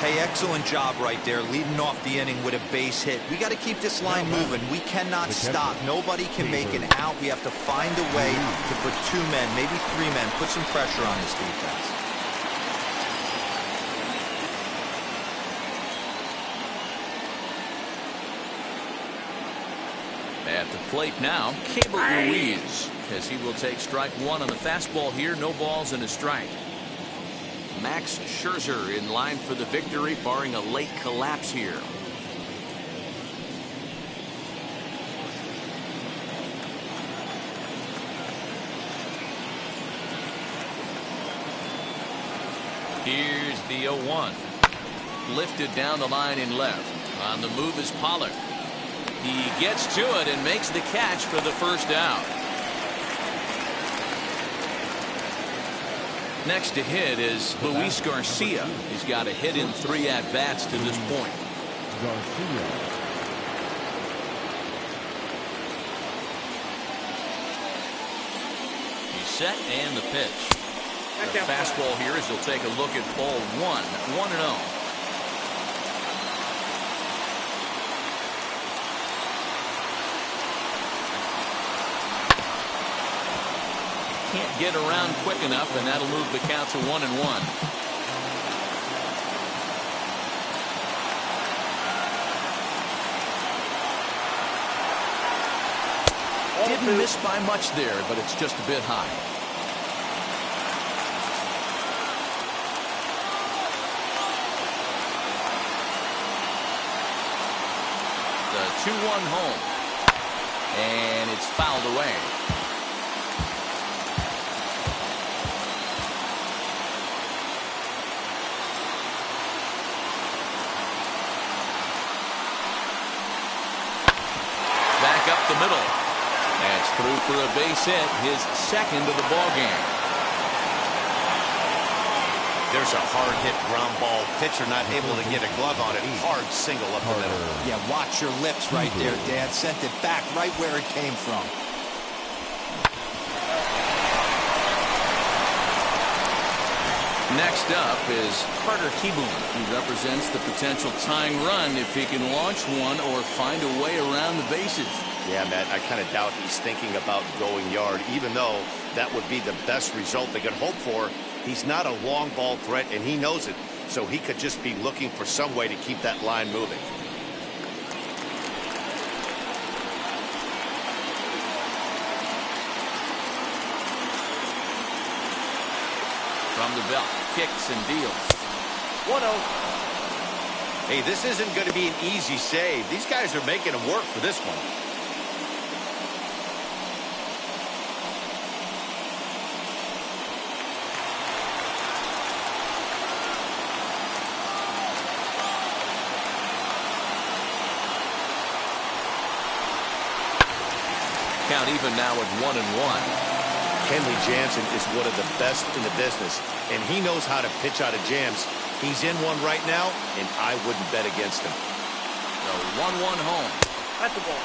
Hey, excellent job right there, leading off the inning with a base hit. We got to keep this line moving. We cannot stop. Nobody can make an out. We have to find a way to put 2 men, maybe 3 men, put some pressure on this defense. At the plate now, Keibert Ruiz, as he will take strike 1 on the fastball here. No balls and a strike. Max Scherzer in line for the victory, barring a late collapse here. Here's the 0-1. Lifted down the line in left. On the move is Pollock. He gets to it and makes the catch for the first out. Next to hit is Luis Garcia. He's got a hit in 3 at-bats to this point. He's set and the pitch. The fastball here as he'll take a look at ball 1. 1-0. Can't get around quick enough, and that'll move the count to 1-1. Didn't miss by much there, but it's just a bit high. The 2-1 home, and it's fouled away. Up the middle. That's through for a base hit, his second of the ball game. There's a hard hit ground ball. Pitcher not able to get a glove on it. Hard single up the middle. Yeah, watch your lips right there, Dad. Sent it back right where it came from. Next up is Carter Kieboom. He represents the potential tying run if he can launch one or find a way around the bases. Yeah, Matt, I kind of doubt he's thinking about going yard, even though that would be the best result they could hope for He's not a long ball threat, and he knows it. So he could just be looking for some way to keep that line moving. From the belt, kicks and deals. 1-0. Hey, this isn't going to be an easy save. These guys are making him work for this one. Count even now at 1-1. Kenley Jansen is one of the best in the business, and he knows how to pitch out of jams. He's in one right now, and I wouldn't bet against him. The 1-1 home. That's the ball.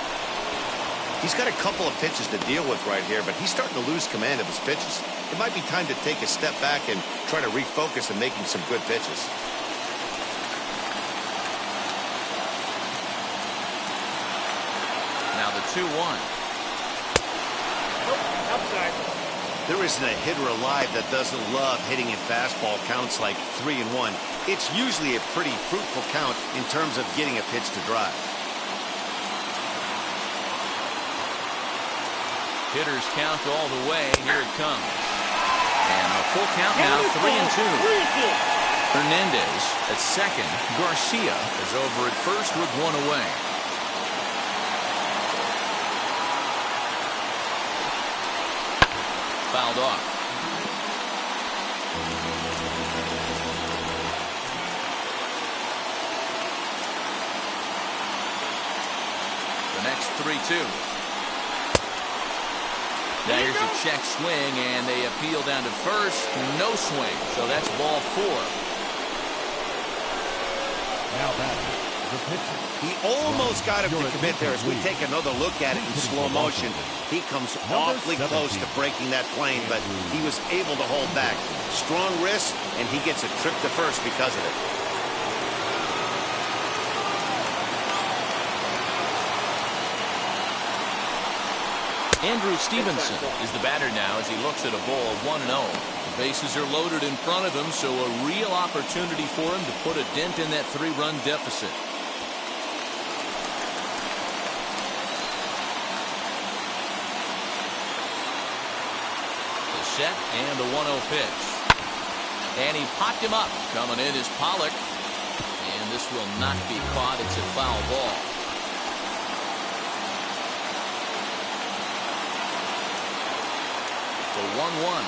He's got a couple of pitches to deal with right here, but he's starting to lose command of his pitches. It might be time to take a step back and try to refocus on making some good pitches. Now the 2-1. Outside. There isn't a hitter alive that doesn't love hitting in fastball counts like 3-1. It's usually a pretty fruitful count in terms of getting a pitch to drive. Hitters count all the way. Here it comes. And a full count now, 3-2. Hernandez at second. Garcia is over at first with one away. Fouled off. The next 3-2. Now here's a check swing, and they appeal down to first. No swing, so that's ball 4. Now batting, the pitcher. He almost got him to commit there as we take another look at it in slow motion. He comes awfully close to breaking that plane, but he was able to hold back. Strong wrist, and he gets a trip to first because of it. Andrew Stevenson is the batter now as he looks at a ball 1-0. The bases are loaded in front of him, so a real opportunity for him to put a dent in that 3-run deficit. Set and the 1-0 pitch. And he popped him up. Coming in is Pollock. And this will not be caught. It's a foul ball. The 1-1.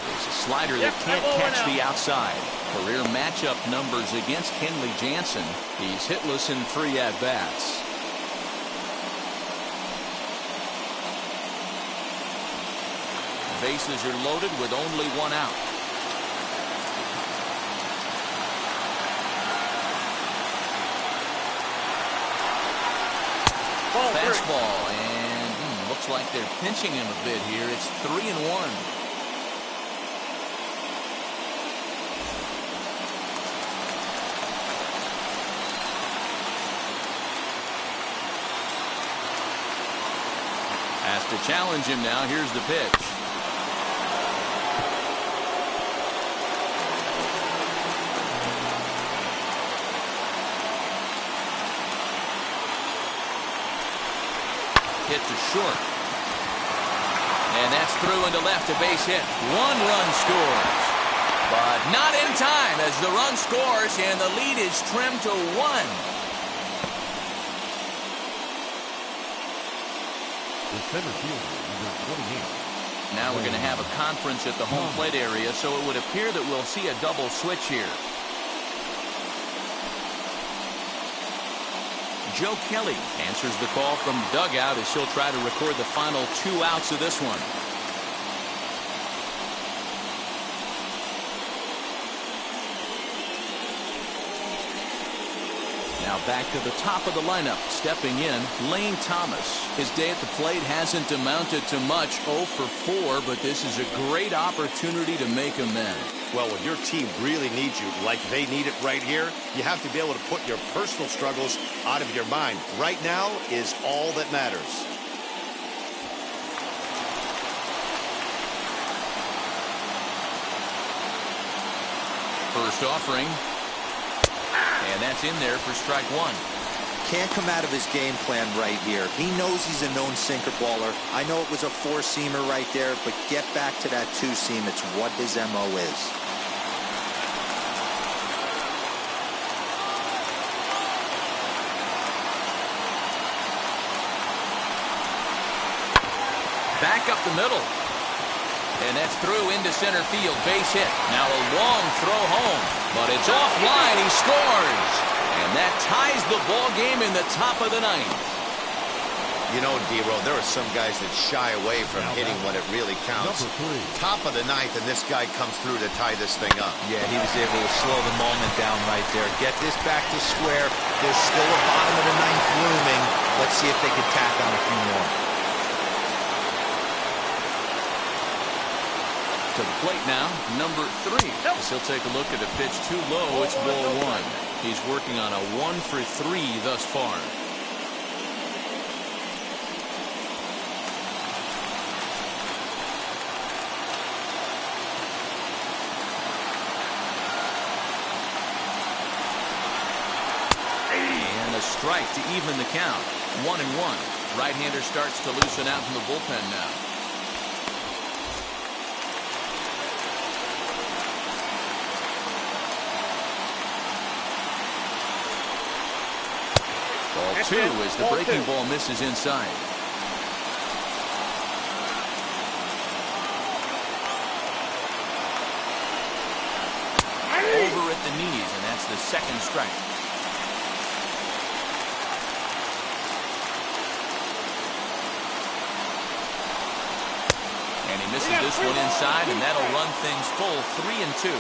There's a slider that can't catch the outside. Career matchup numbers against Kenley Jansen. He's hitless in 3 at-bats. Bases are loaded with only 1 out. Fastball, and looks like they're pinching him a bit here. It's 3-1. Has to challenge him now. Here's the pitch. Hit to short. And that's through into left, a base hit. 1 run scores. But not in time as the run scores and the lead is trimmed to 1. The center fielder, number 28. Now we're going to have a conference at the home plate area, so it would appear that we'll see a double switch here. Joe Kelly answers the call from dugout as he'll try to record the final 2 outs of this one. Now back to the top of the lineup. Stepping in, Lane Thomas. His day at the plate hasn't amounted to much, 0 for 4, but this is a great opportunity to make amends. Well, when your team really needs you, like they need it right here, you have to be able to put your personal struggles out of your mind. Right now is all that matters. first offering. And that's in there for strike one. Can't come out of his game plan right here. He knows he's a known sinker baller. I know it was a four-seamer right there, but get back to that two-seam. It's what his MO is. Back up the middle. And that's through into center field. Base hit. Now a long throw home. But it's offline. He scores. And that ties the ball game in the top of the ninth. You know, D-Row, there are some guys that shy away from hitting when it really counts. Top of the ninth, and this guy comes through to tie this thing up. Yeah, he was able to slow the moment down right there. Get this back to square. There's still a bottom of the ninth looming. Let's see if they can tack on a few more. To the plate now, number 3. As he'll take a look at a pitch too low. It's ball 1. He's working on a 1-for-3 thus far. And a strike to even the count. 1-1. Right-hander starts to loosen out from the bullpen now. Ball 2 as the breaking ball misses inside. Over at the knees, and that's the second strike. And he misses this one inside, and that'll run things full. 3-2.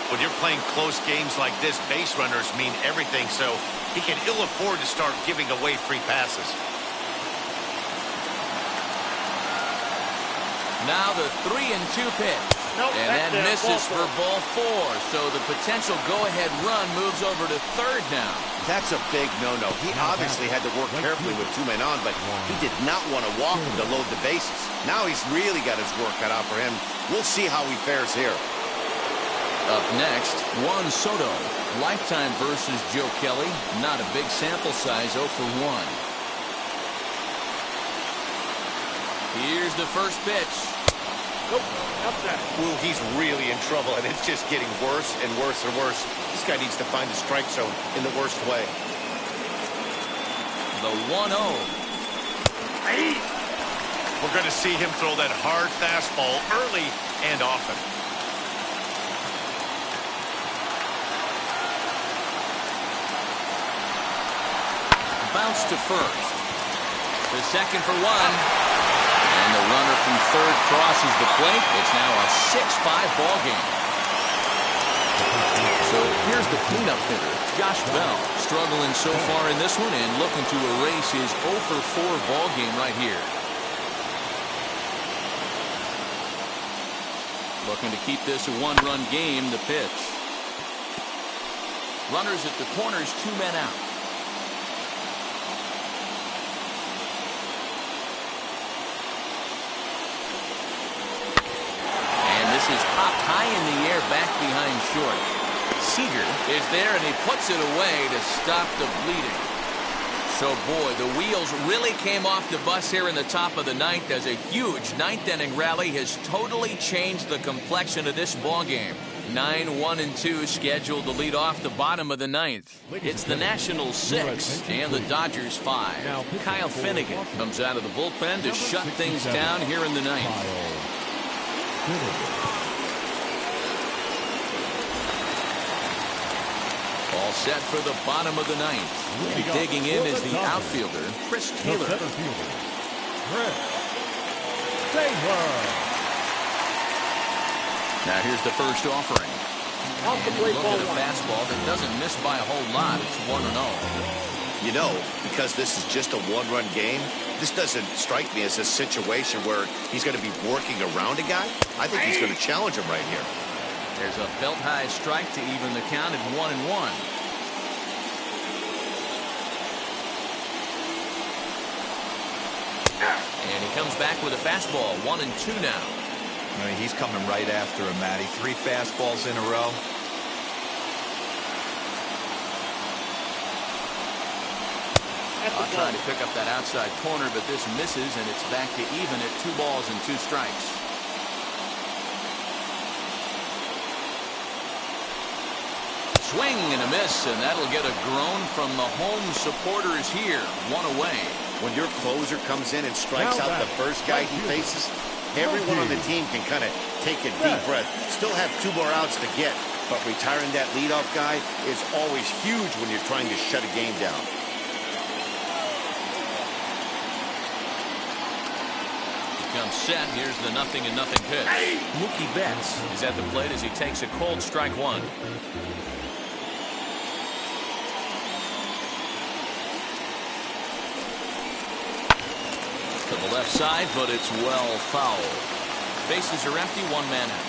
When you're playing close games like this, base runners mean everything, so he can ill afford to start giving away free passes. Now the 3-2 pitch. And that misses for ball 4. So the potential go-ahead run moves over to third now. That's a big no-no. He obviously had to work carefully with 2 men on, but he did not want to walk him to load the bases. Now he's really got his work cut out for him. We'll see how he fares here. Up next, Juan Soto. Lifetime versus Joe Kelly. Not a big sample size, 0 for 1. Here's the first pitch. Ooh, he's really in trouble, and it's just getting worse and worse and worse. This guy needs to find the strike zone in the worst way. The 1-0. We're going to see him throw that hard fastball early and often. Bounce to first. The second for 1. And the runner from third crosses the plate. It's now a 6-5 ball game. So here's the cleanup hitter, Josh Bell, struggling so far in this one and looking to erase his 0 for 4 ball game right here. Looking to keep this a 1-run game. The pitch. Runners at the corners, 2 men out. Is popped high in the air back behind short. Seager is there, and he puts it away to stop the bleeding. So, boy, the wheels really came off the bus here in the top of the ninth as a huge ninth-inning rally has totally changed the complexion of this ball game. 9-1-2 scheduled to lead off the bottom of the ninth. It's the Nationals 6 and the Dodgers 5. Kyle Finnegan comes out of the bullpen to shut things down here in the ninth. All set for the bottom of the ninth. And digging in is the outfielder, Chris Taylor. Now here's the first offering. And you look at a fastball that doesn't miss by a whole lot. It's 1-0. You know, because this is just a 1-run game, this doesn't strike me as a situation where he's going to be working around a guy. I think he's going to challenge him right here. There's a belt-high strike to even the count at 1-1. And he comes back with a fastball. 1-2 now. I mean, he's coming right after him, Matty. 3 fastballs in a row. I'll try to pick up that outside corner, but this misses, and it's back to even at 2 balls and 2 strikes. Swing and a miss, and that'll get a groan from the home supporters here. 1 away. When your closer comes in and strikes out the first guy he faces, everyone on the team can kind of take a deep breath. Still have 2 more outs to get, but retiring that leadoff guy is always huge when you're trying to shut a game down. Comes set. Here's the 0-0 pitch. Mookie Betts is at the plate as he takes a cold strike 1. To the left side, but it's well fouled. Bases are empty, 1 man out.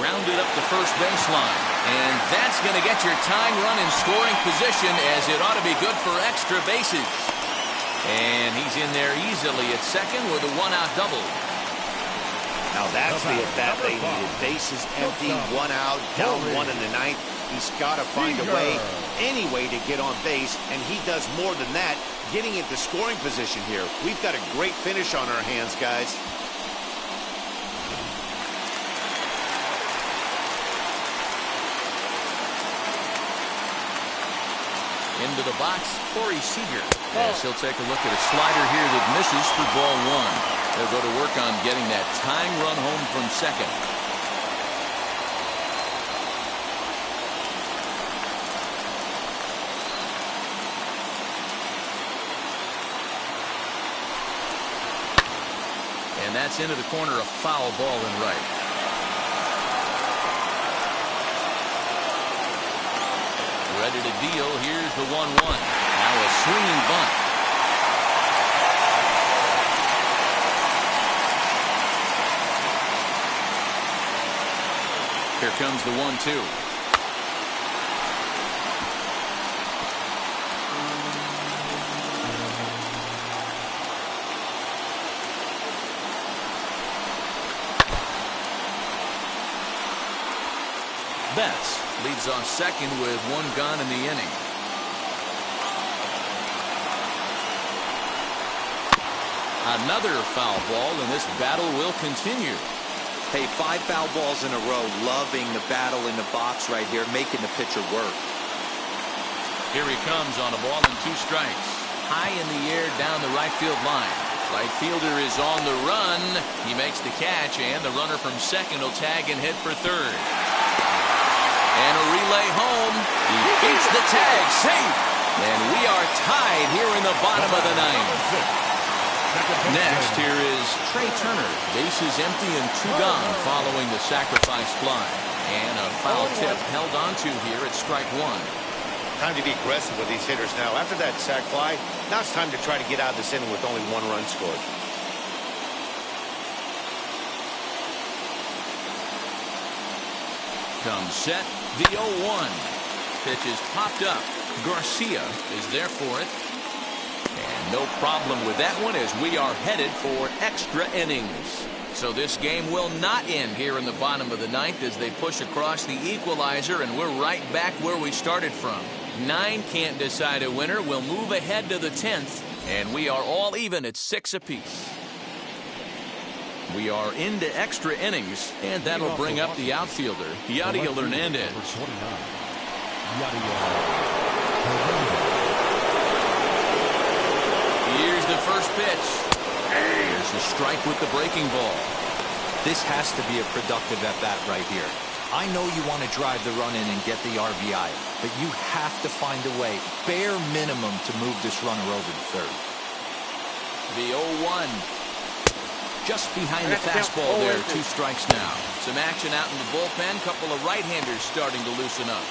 Grounded up the first baseline. And that's going to get your tying run in scoring position, as it ought to be good for extra bases. And he's in there easily at second with a 1-out double. Now that's the at-bat they needed. Bases empty, 1 out, down 1 in the 9th. He's got to find a way, any way to get on base, and he does more than that, getting into scoring position here. We've got a great finish on our hands, guys. Into the box, Corey Seager. Yes, he'll take a look at a slider here that misses for ball 1. They'll go to work on getting that tying run home from second. And that's into the corner, a foul ball in right. Ready to deal. Here's the 1-1. Now a swinging bunt. Here comes the 1-2. Betts leads off second with 1 gone in the inning. Another foul ball, and this battle will continue. Hey, 5 foul balls in a row. Loving the battle in the box right here, making the pitcher work. Here he comes on a ball and 2 strikes. High in the air down the right field line. Right fielder is on the run. He makes the catch, and the runner from second will tag and hit for third. And a relay home. He beats the tag. Safe. And we are tied here in the bottom of the 9th. Next, here is Trey Turner. Bases empty and 2 gone following the sacrifice fly. And a foul tip held onto here at strike 1. Time to be aggressive with these hitters now. After that sac fly, now it's time to try to get out of this inning with only 1 run scored. Comes set, the 0-1. Pitch is popped up. Garcia is there for it. And no problem with that one, as we are headed for extra innings. So this game will not end here in the bottom of the 9th as they push across the equalizer, and we're right back where we started from. 9 can't decide a winner. We'll move ahead to the 10th, and we are all even at 6 apiece. We are into extra innings, and that'll bring up the outfielder, Yadier Hernandez. Here's the first pitch. There's a strike with the breaking ball. This has to be a productive at-bat right here. I know you want to drive the run in and get the RBI, but you have to find a way, bare minimum, to move this runner over to third. The 0-1. Just behind the fastball there. 2 strikes now. Some action out in the bullpen. Couple of right-handers starting to loosen up.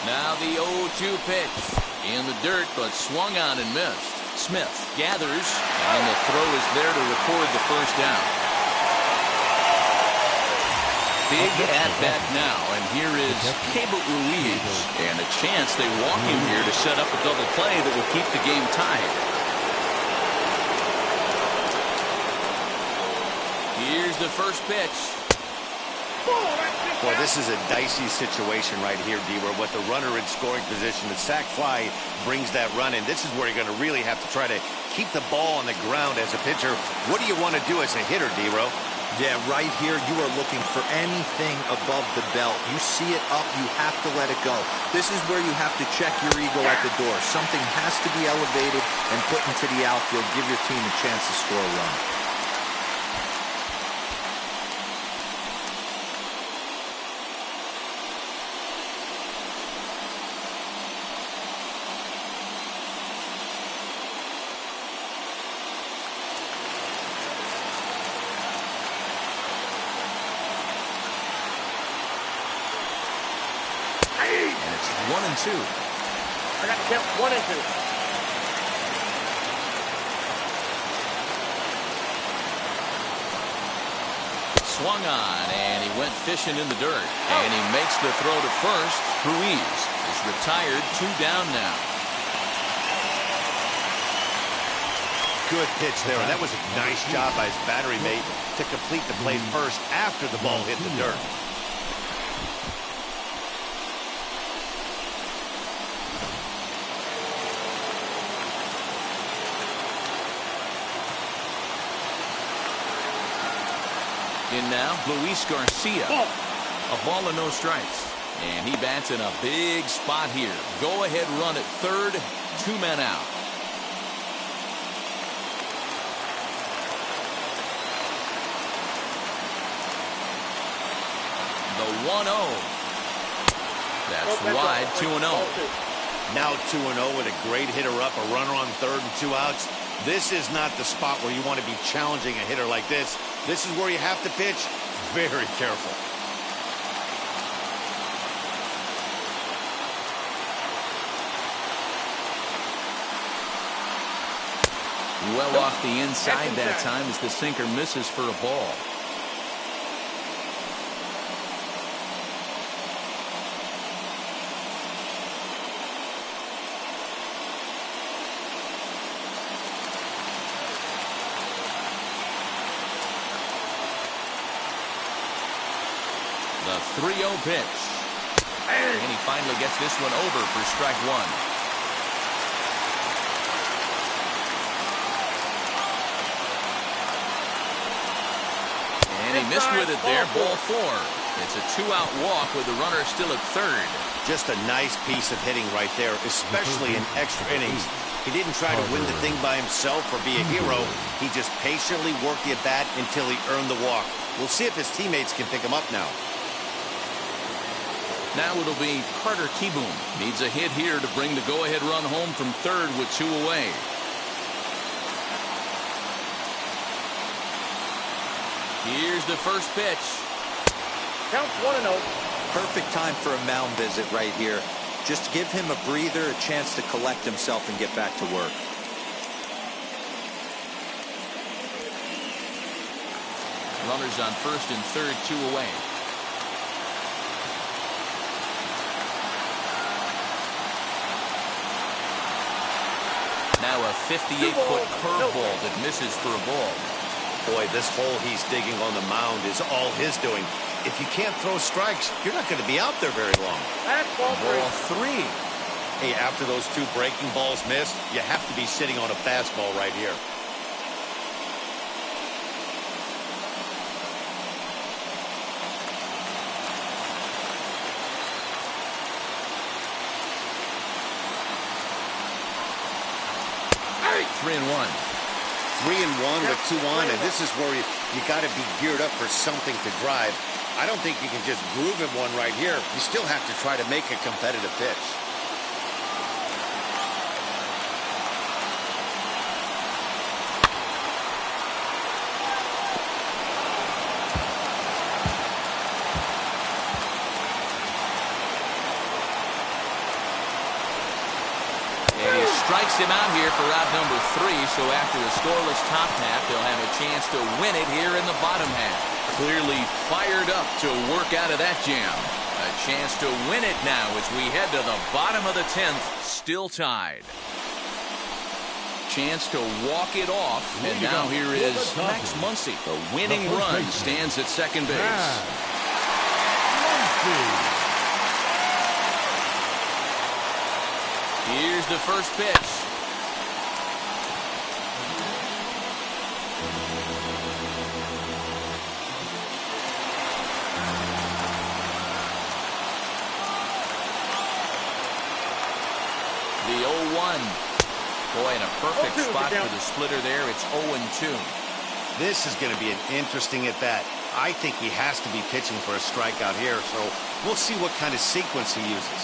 Now the 0-2 pitch. In the dirt, but swung on and missed. Smith gathers, and the throw is there to record the first down. big at-bat now, and here is Keibert Ruiz. And a chance they walk him here to set up a double play that will keep the game tied. Here's the first pitch. Boy, this is a dicey situation right here, D-Row. With the runner in scoring position, the sac fly brings that run in. This is where you're going to really have to try to keep the ball on the ground as a pitcher. What do you want to do as a hitter, D-Row? Yeah, right here, you are looking for anything above the belt. You see it up, you have to let it go. This is where you have to check your ego at the door. Something has to be elevated and put into the outfield. Give your team a chance to score a run. And it's 1-2. I got to count 1-2. Swung on, and he went fishing in the dirt. And he makes the throw to first. Ruiz is retired, 2 down now. Good pitch there, and that was a nice job by his battery mate to complete the play first after the ball hit the dirt. In now, Luis Garcia. A ball and no strikes. And he bats in a big spot here. Go-ahead run at third, 2 men out. The 1-0. That's wide, 2-0. Now 2-0 with a great hitter up, a runner on third and 2 outs. This is not the spot where you want to be challenging a hitter like this. This is where you have to pitch very careful. Well off the inside that time as the sinker misses for a ball. The 3-0 pitch. And he finally gets this one over for strike 1. And he missed with it there, ball 4. It's a 2-out walk with the runner still at third. Just a nice piece of hitting right there, especially in extra innings. He didn't try to win the thing by himself or be a hero. He just patiently worked the at-bat until he earned the walk. We'll see if his teammates can pick him up now. Now it'll be Carter Kieboom. Needs a hit here to bring the go-ahead run home from third with 2 away. Here's the first pitch. Count 1-0. Perfect time for a mound visit right here. Just give him a breather, a chance to collect himself and get back to work. Runners on first and third, 2 away. Now a 58-foot curveball that misses for a ball. Boy, this hole he's digging on the mound is all his doing. If you can't throw strikes, you're not going to be out there very long. That's ball 3. Hey, after those 2 breaking balls missed, you have to be sitting on a fastball right here. Hey, 3-1. 3-1 with 2 on, and this is where you got to be geared up for something to drive. I don't think you can just groove him one right here. You still have to try to make a competitive pitch. Strikes him out here for out number 3, so after a scoreless top half, they'll have a chance to win it here in the bottom half. Clearly fired up to work out of that jam. A chance to win it now as we head to the bottom of the 10th, still tied. Chance to walk it off, and now here is Max Muncy. The winning run stands at second base. Here's the first pitch. The 0-1. Boy, in a perfect spot for the splitter there. It's 0-2. This is going to be an interesting at-bat. I think he has to be pitching for a strikeout here, so we'll see what kind of sequence he uses.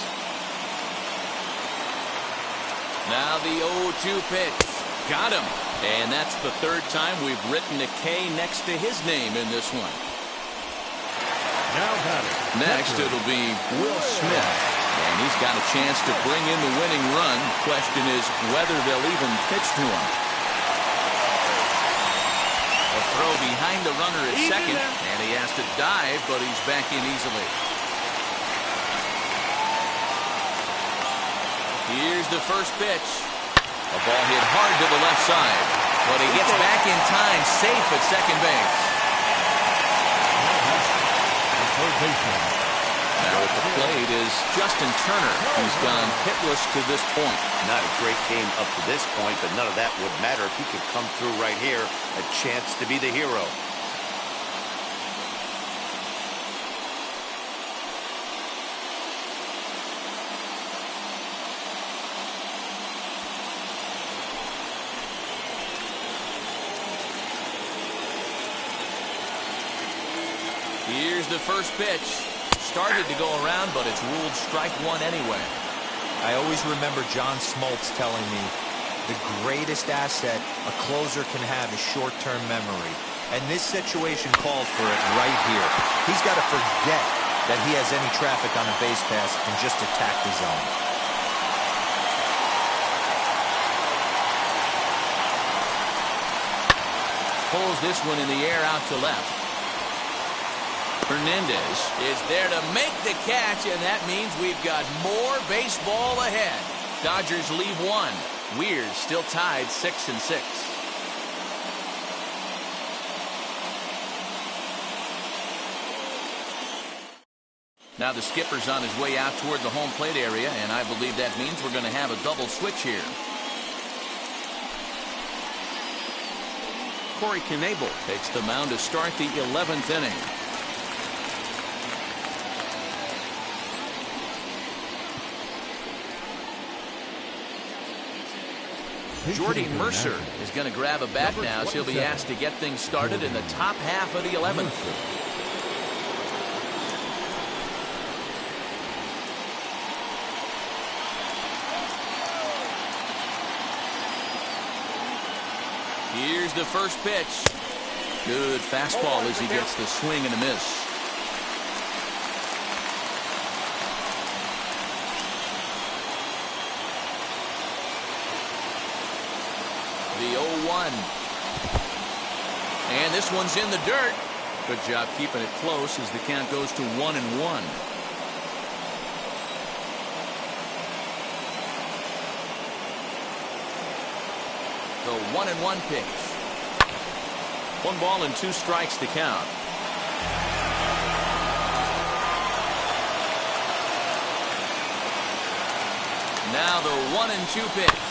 Now the 0-2 pitch. Got him. And that's the third time we've written a K next to his name in this one. Next, it'll be Will Smith. And he's got a chance to bring in the winning run. Question is whether they'll even pitch to him. A throw behind the runner at second, and he has to dive, but he's back in easily. Here's the first pitch. A ball hit hard to the left side, but he gets back in time, safe at second base. Now at the plate is Justin Turner. He's gone hitless to this point. Not a great game up to this point, but none of that would matter if he could come through right here. A chance to be the hero. Here's the first pitch. Started to go around, but it's ruled strike one anyway. I always remember John Smoltz telling me the greatest asset a closer can have is short-term memory. And this situation called for it right here. He's got to forget that he has any traffic on a base pass and just attack the zone. Pulls this one in the air out to left. Hernandez is there to make the catch, and that means we've got more baseball ahead. Dodgers leave one. Weird still tied 6-6. Now the skipper's on his way out toward the home plate area, and I believe that means we're going to have a double switch here. Corey Knebel takes the mound to start the 11th inning. Jordy Mercer is going to grab a bat now, as he'll be asked to get things started in the top half of the 11th. Here's the first pitch. Good fastball as he gets the swing and a miss. The 0-1. And this one's in the dirt. Good job keeping it close as the count goes to 1-1. The 1-1 pitch. 1 ball and 2 strikes to count. Now the 1-2 pitch.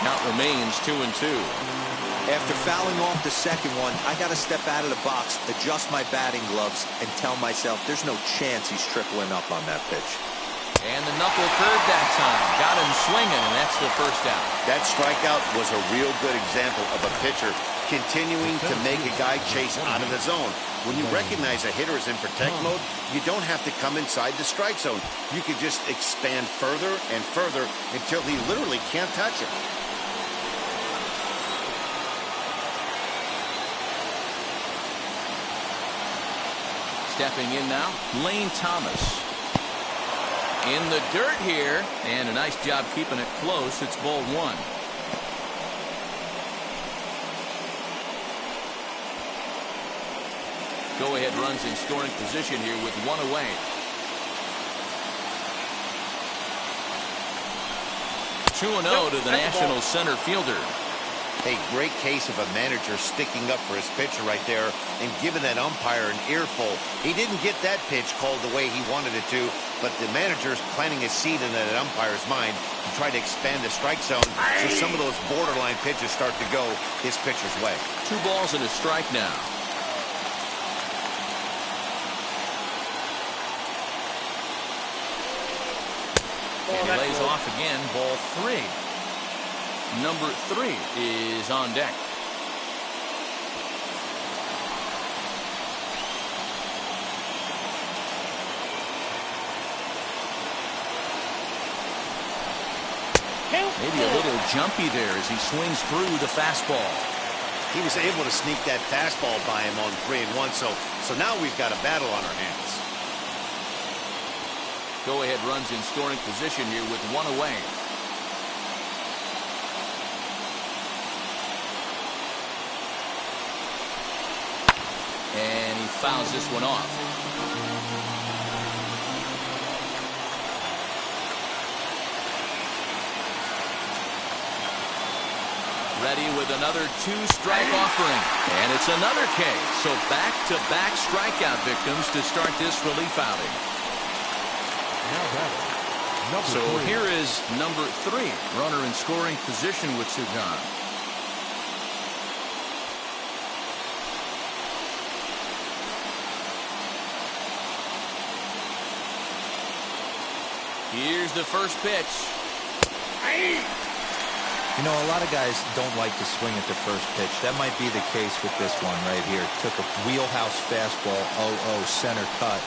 Count remains 2-2. After fouling off the second one, I got to step out of the box, adjust my batting gloves, and tell myself there's no chance he's tripling up on that pitch. And the knuckle curve that time. Got him swinging, and that's the first out. That strikeout was a real good example of a pitcher continuing to make a guy chase out of the zone. When you recognize a hitter is in protect mode, you don't have to come inside the strike zone. You can just expand further and further until he literally can't touch it. Stepping in now, Lane Thomas. In the dirt here, and a nice job keeping it close. It's ball one. Go-ahead runs in scoring position here with one away. Two 2-0 to the National center fielder. A great case of a manager sticking up for his pitcher right there and giving that umpire an earful. He didn't get that pitch called the way he wanted it to, but the manager's planting a seed in that umpire's mind to try to expand the strike zone so some of those borderline pitches start to go his pitcher's way. 2 balls and a strike now. And he lays off again, ball 3. Number 3 is on deck. Maybe a little jumpy there as he swings through the fastball. He was able to sneak that fastball by him on 3-1, so now we've got a battle on our hands. Go-ahead runs in scoring position here with 1 away. And he fouls this one off. Ready with another 2-strike offering. And it's another K. So back-to-back strikeout victims to start this relief outing. So here is number 3, runner in scoring position with 2 gone. Here's the first pitch. You know, a lot of guys don't like to swing at the first pitch. That might be the case with this one right here. Took a wheelhouse fastball, 0-0 center cut.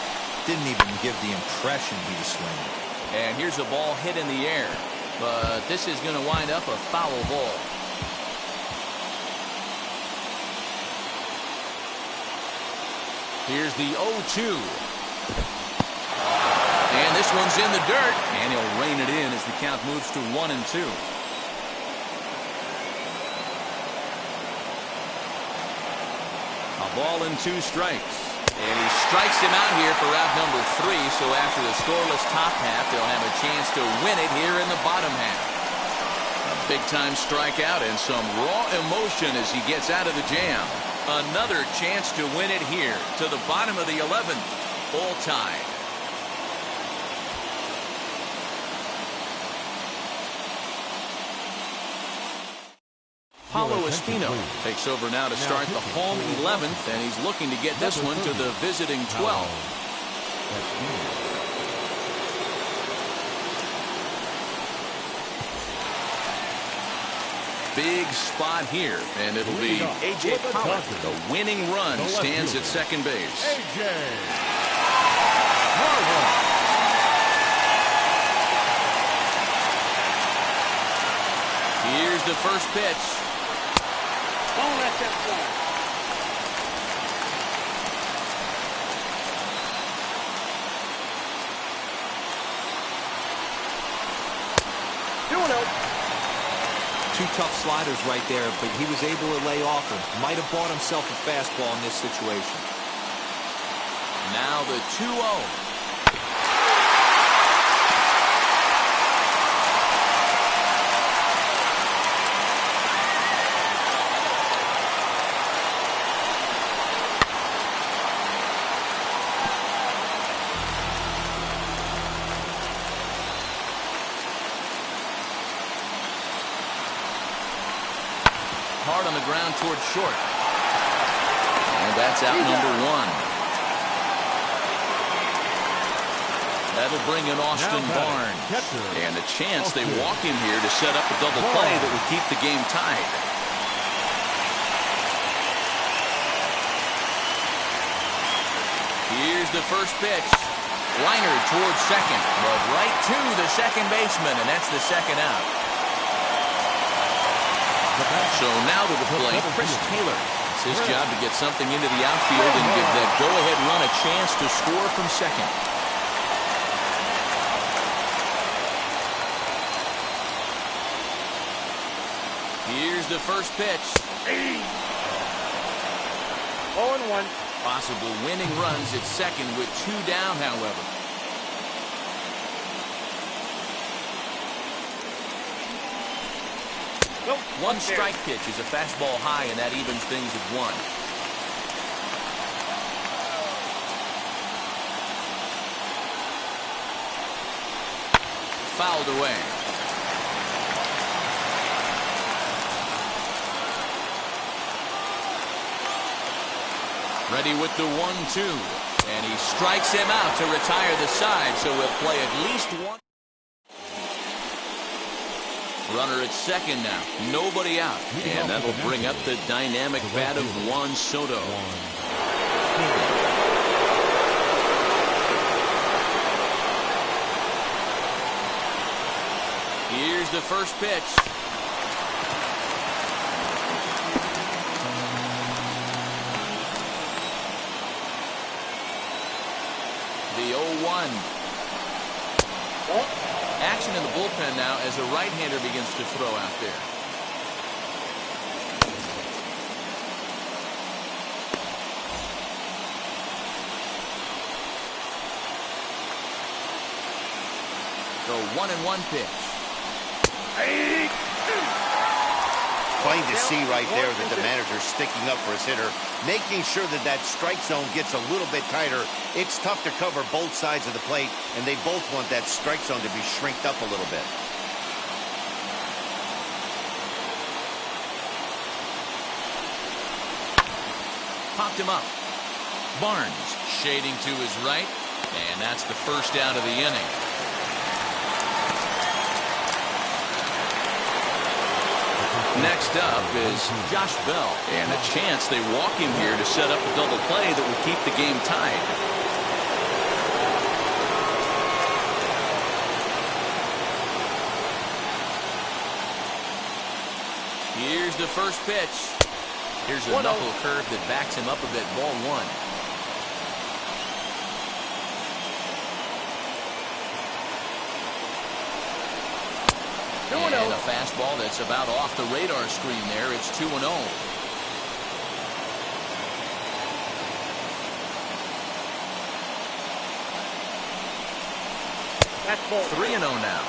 Didn't even give the impression he was swinging. And here's a ball hit in the air. But this is going to wind up a foul ball. Here's the 0-2. And this one's in the dirt. And he'll rein it in as the count moves to 1-2. A ball and 2 strikes. And he strikes him out here for out number 3. So after the scoreless top half, they'll have a chance to win it here in the bottom half. A big-time strikeout and some raw emotion as he gets out of the jam. Another chance to win it here to the bottom of the 11th. All tied. Paulo Espino takes over now to start the home 11th, and he's looking to get this one to the visiting 12th. Big spot here, and it'll be A.J. Pollock. The winning run stands at second base. A.J. Pollock. Here's the first pitch. Don't let that fly. Two tough sliders right there, but he was able to lay off him. Might have bought himself a fastball in this situation. Now the 2-0. Hard on the ground towards short. And that's out number 1. That'll bring in Austin Barnes. And a chance they walk him here to set up a double play that would keep the game tied. Here's the first pitch. Liner towards second, but right to the second baseman, and that's the second out. So now to the plate, Chris Taylor. It's his job to get something into the outfield and give that go-ahead run a chance to score from second. Here's the first pitch. 0-1. Possible winning runs at second with 2 down, however. Nope. One strike pitch is a fastball high, and that evens things at 1. Fouled away. Ready with the 1-2. And he strikes him out to retire the side, so we'll play at least one. Runner at second now. Nobody out. And that'll bring up the dynamic bat of Juan Soto. Here's the first pitch. The 0-1. Action in the bullpen now as a right-hander begins to throw out there. The 1-1 pitch. Plain to see right there that the manager's sticking up for his hitter, making sure that that strike zone gets a little bit tighter. It's tough to cover both sides of the plate, and they both want that strike zone to be shrinked up a little bit. Popped him up. Barnes shading to his right, and that's the first out of the inning. Next up is Josh Bell, and a chance they walk him here to set up a double play that will keep the game tied. Here's the first pitch. Here's a knuckle curve that backs him up a bit. Ball 1. And a fastball that's about off the radar screen there. It's 2-0. That's ball 3-0 now.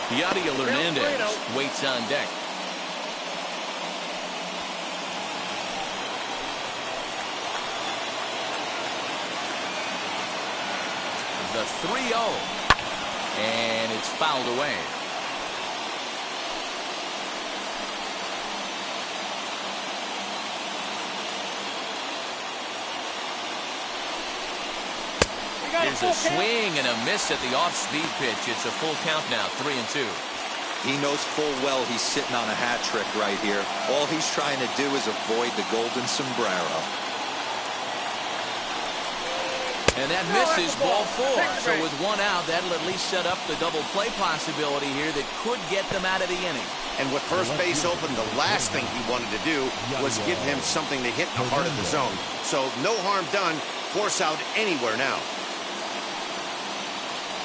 Yadier Hernandez waits on deck. The 3-0. And it's fouled away. Here's a swing and a miss at the off-speed pitch. It's a full count now, 3-2. He knows full well he's sitting on a hat trick right here. All he's trying to do is avoid the golden sombrero. And that misses ball 4. So with 1 out, that'll at least set up the double play possibility here that could get them out of the inning. And with first base open, the last thing he wanted to do was give him something to hit in the heart of the zone. So no harm done. Force out anywhere now.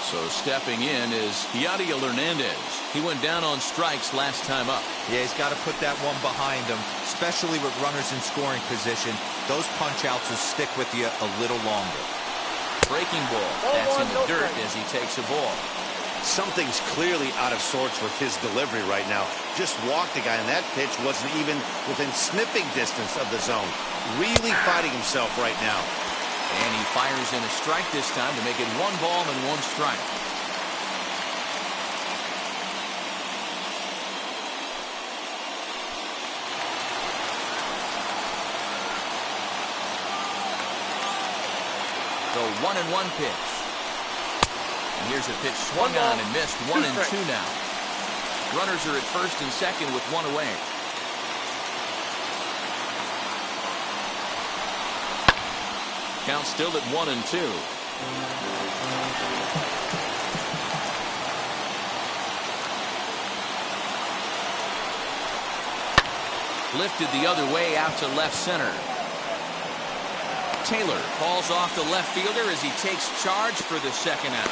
So stepping in is Yadier Hernandez. He went down on strikes last time up. Yeah, he's got to put that one behind him, especially with runners in scoring position. Those punch-outs will stick with you a little longer. Breaking ball. That's in the dirt as he takes a ball. Something's clearly out of sorts with his delivery right now. Just walked the guy, and that pitch wasn't even within sniffing distance of the zone. Really fighting himself right now. And he fires in a strike this time to make it 1 ball and 1 strike. The 1-1 pitch. Here's a pitch swung on and missed. 1-2 now. Runners are at first and second with one away. Count still at 1-2. Lifted the other way out to left center. Taylor calls off the left fielder as he takes charge for the second out.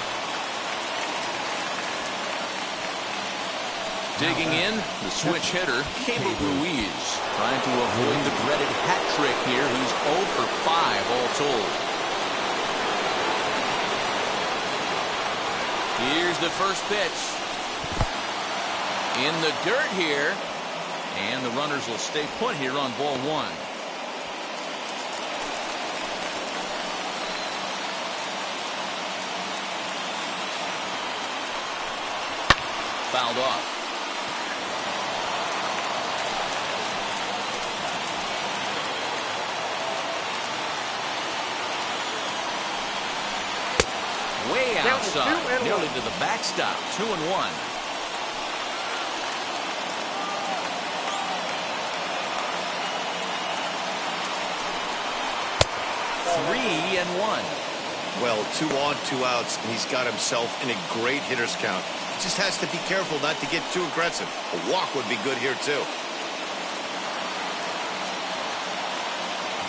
Digging in, the switch hitter, Cable Ruiz, trying to avoid the dreaded hat trick here. He's 0 for 5 all told. Here's the first pitch. In the dirt here. And the runners will stay put here on ball one. Fouled off. Way outside, nearly to the backstop. 2-1. 3-1. Well, 2 on, 2 outs, and he's got himself in a great hitter's count. He just has to be careful not to get too aggressive. A walk would be good here, too.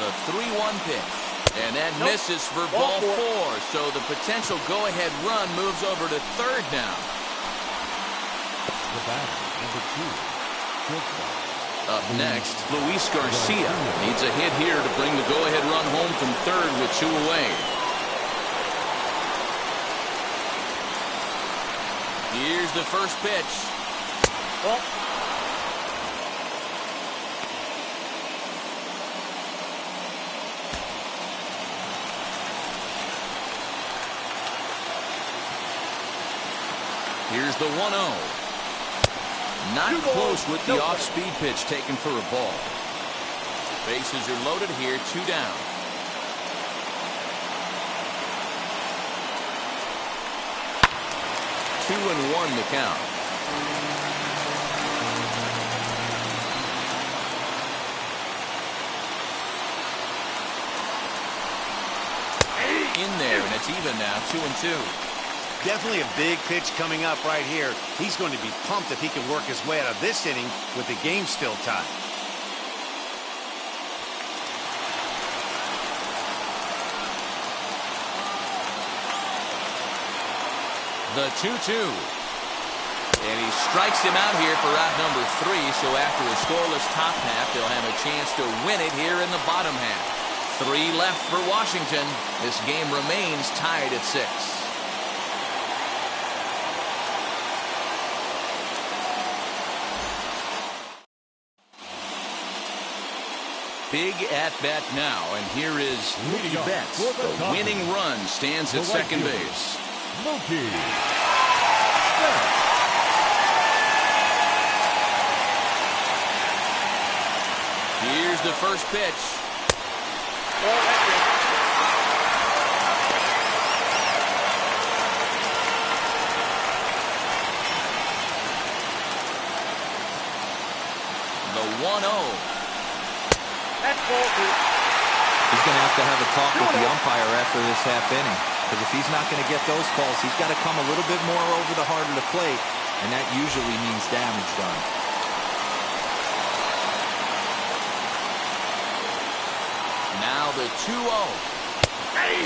The 3-1 pitch. And that misses for ball 4. So the potential go-ahead run moves over to third now. The batter, number 2, shortstop. Up next, Luis Garcia needs a hit here to bring the go-ahead run home from third with 2 away. Here's the first pitch. Well, here's the 1-0. Not close with the off-speed pitch taken for a ball. Bases are loaded here, 2 down. Two and 1 the count. In there, and it's even now, 2-2. Definitely a big pitch coming up right here. He's going to be pumped if he can work his way out of this inning with the game still tied. The 2-2. And he strikes him out here for out number 3. So after a scoreless top half, they'll have a chance to win it here in the bottom half. 3 left for Washington. This game remains tied at 6. Big at-bat now, and here is Mookie Betts. The winning run stands at second base. Mookie. Here's the first pitch. The 1-0. He's going to have a talk with the umpire after this half inning. Because if he's not going to get those calls, he's got to come a little bit more over the heart of the plate. And that usually means damage done. Now the 2-0.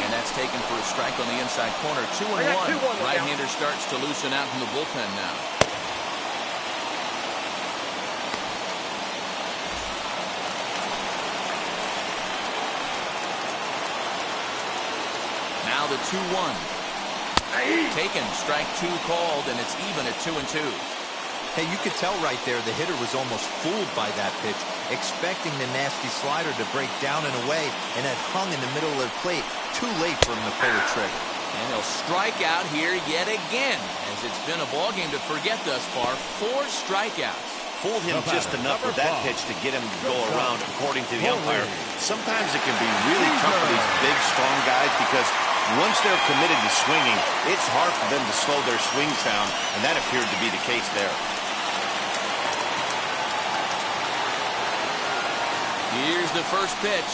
And that's taken for a strike on the inside corner. 2-1. Right-hander starts to loosen out in the bullpen now. Now the 2-1. Taken, strike 2 called, and it's even at 2-2. Hey, you could tell right there the hitter was almost fooled by that pitch, expecting the nasty slider to break down and away, and had hung in the middle of the plate. Too late for him to pull the trigger. And he'll strike out here yet again, as it's been a ballgame to forget thus far. 4 strikeouts. Fooled him just enough with that pitch to get him to go around, according to the umpire. Sometimes it can be really tough for these big, strong guys because Once they're committed to swinging, it's hard for them to slow their swings down, and that appeared to be the case there. Here's the first pitch.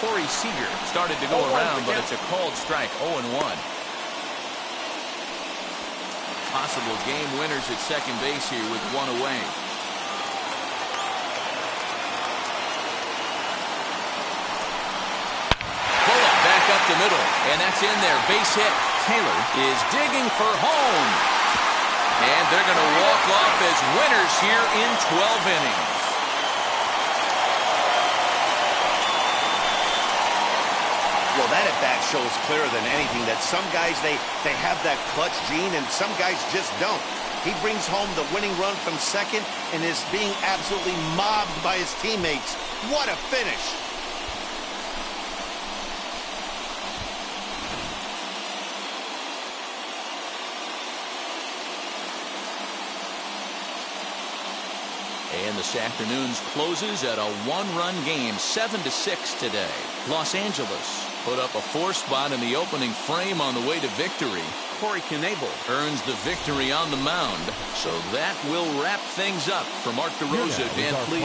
Corey Seager started to go around, but it's a called strike, 0-1. Possible game winners at second base here with one away. Pull it back up the middle, and that's in there. Base hit. Taylor is digging for home. And they're going to walk off as winners here in 12 innings. Well, that at-bat shows clearer than anything that some guys, they have that clutch gene, and some guys just don't. He brings home the winning run from second and is being absolutely mobbed by his teammates. What a finish! And this afternoon's closes at a one-run game, 7-6 today. Los Angeles put up a 4 spot in the opening frame on the way to victory. Corey Knebel earns the victory on the mound. So that will wrap things up. For Mark DeRosa, Dan Fleece.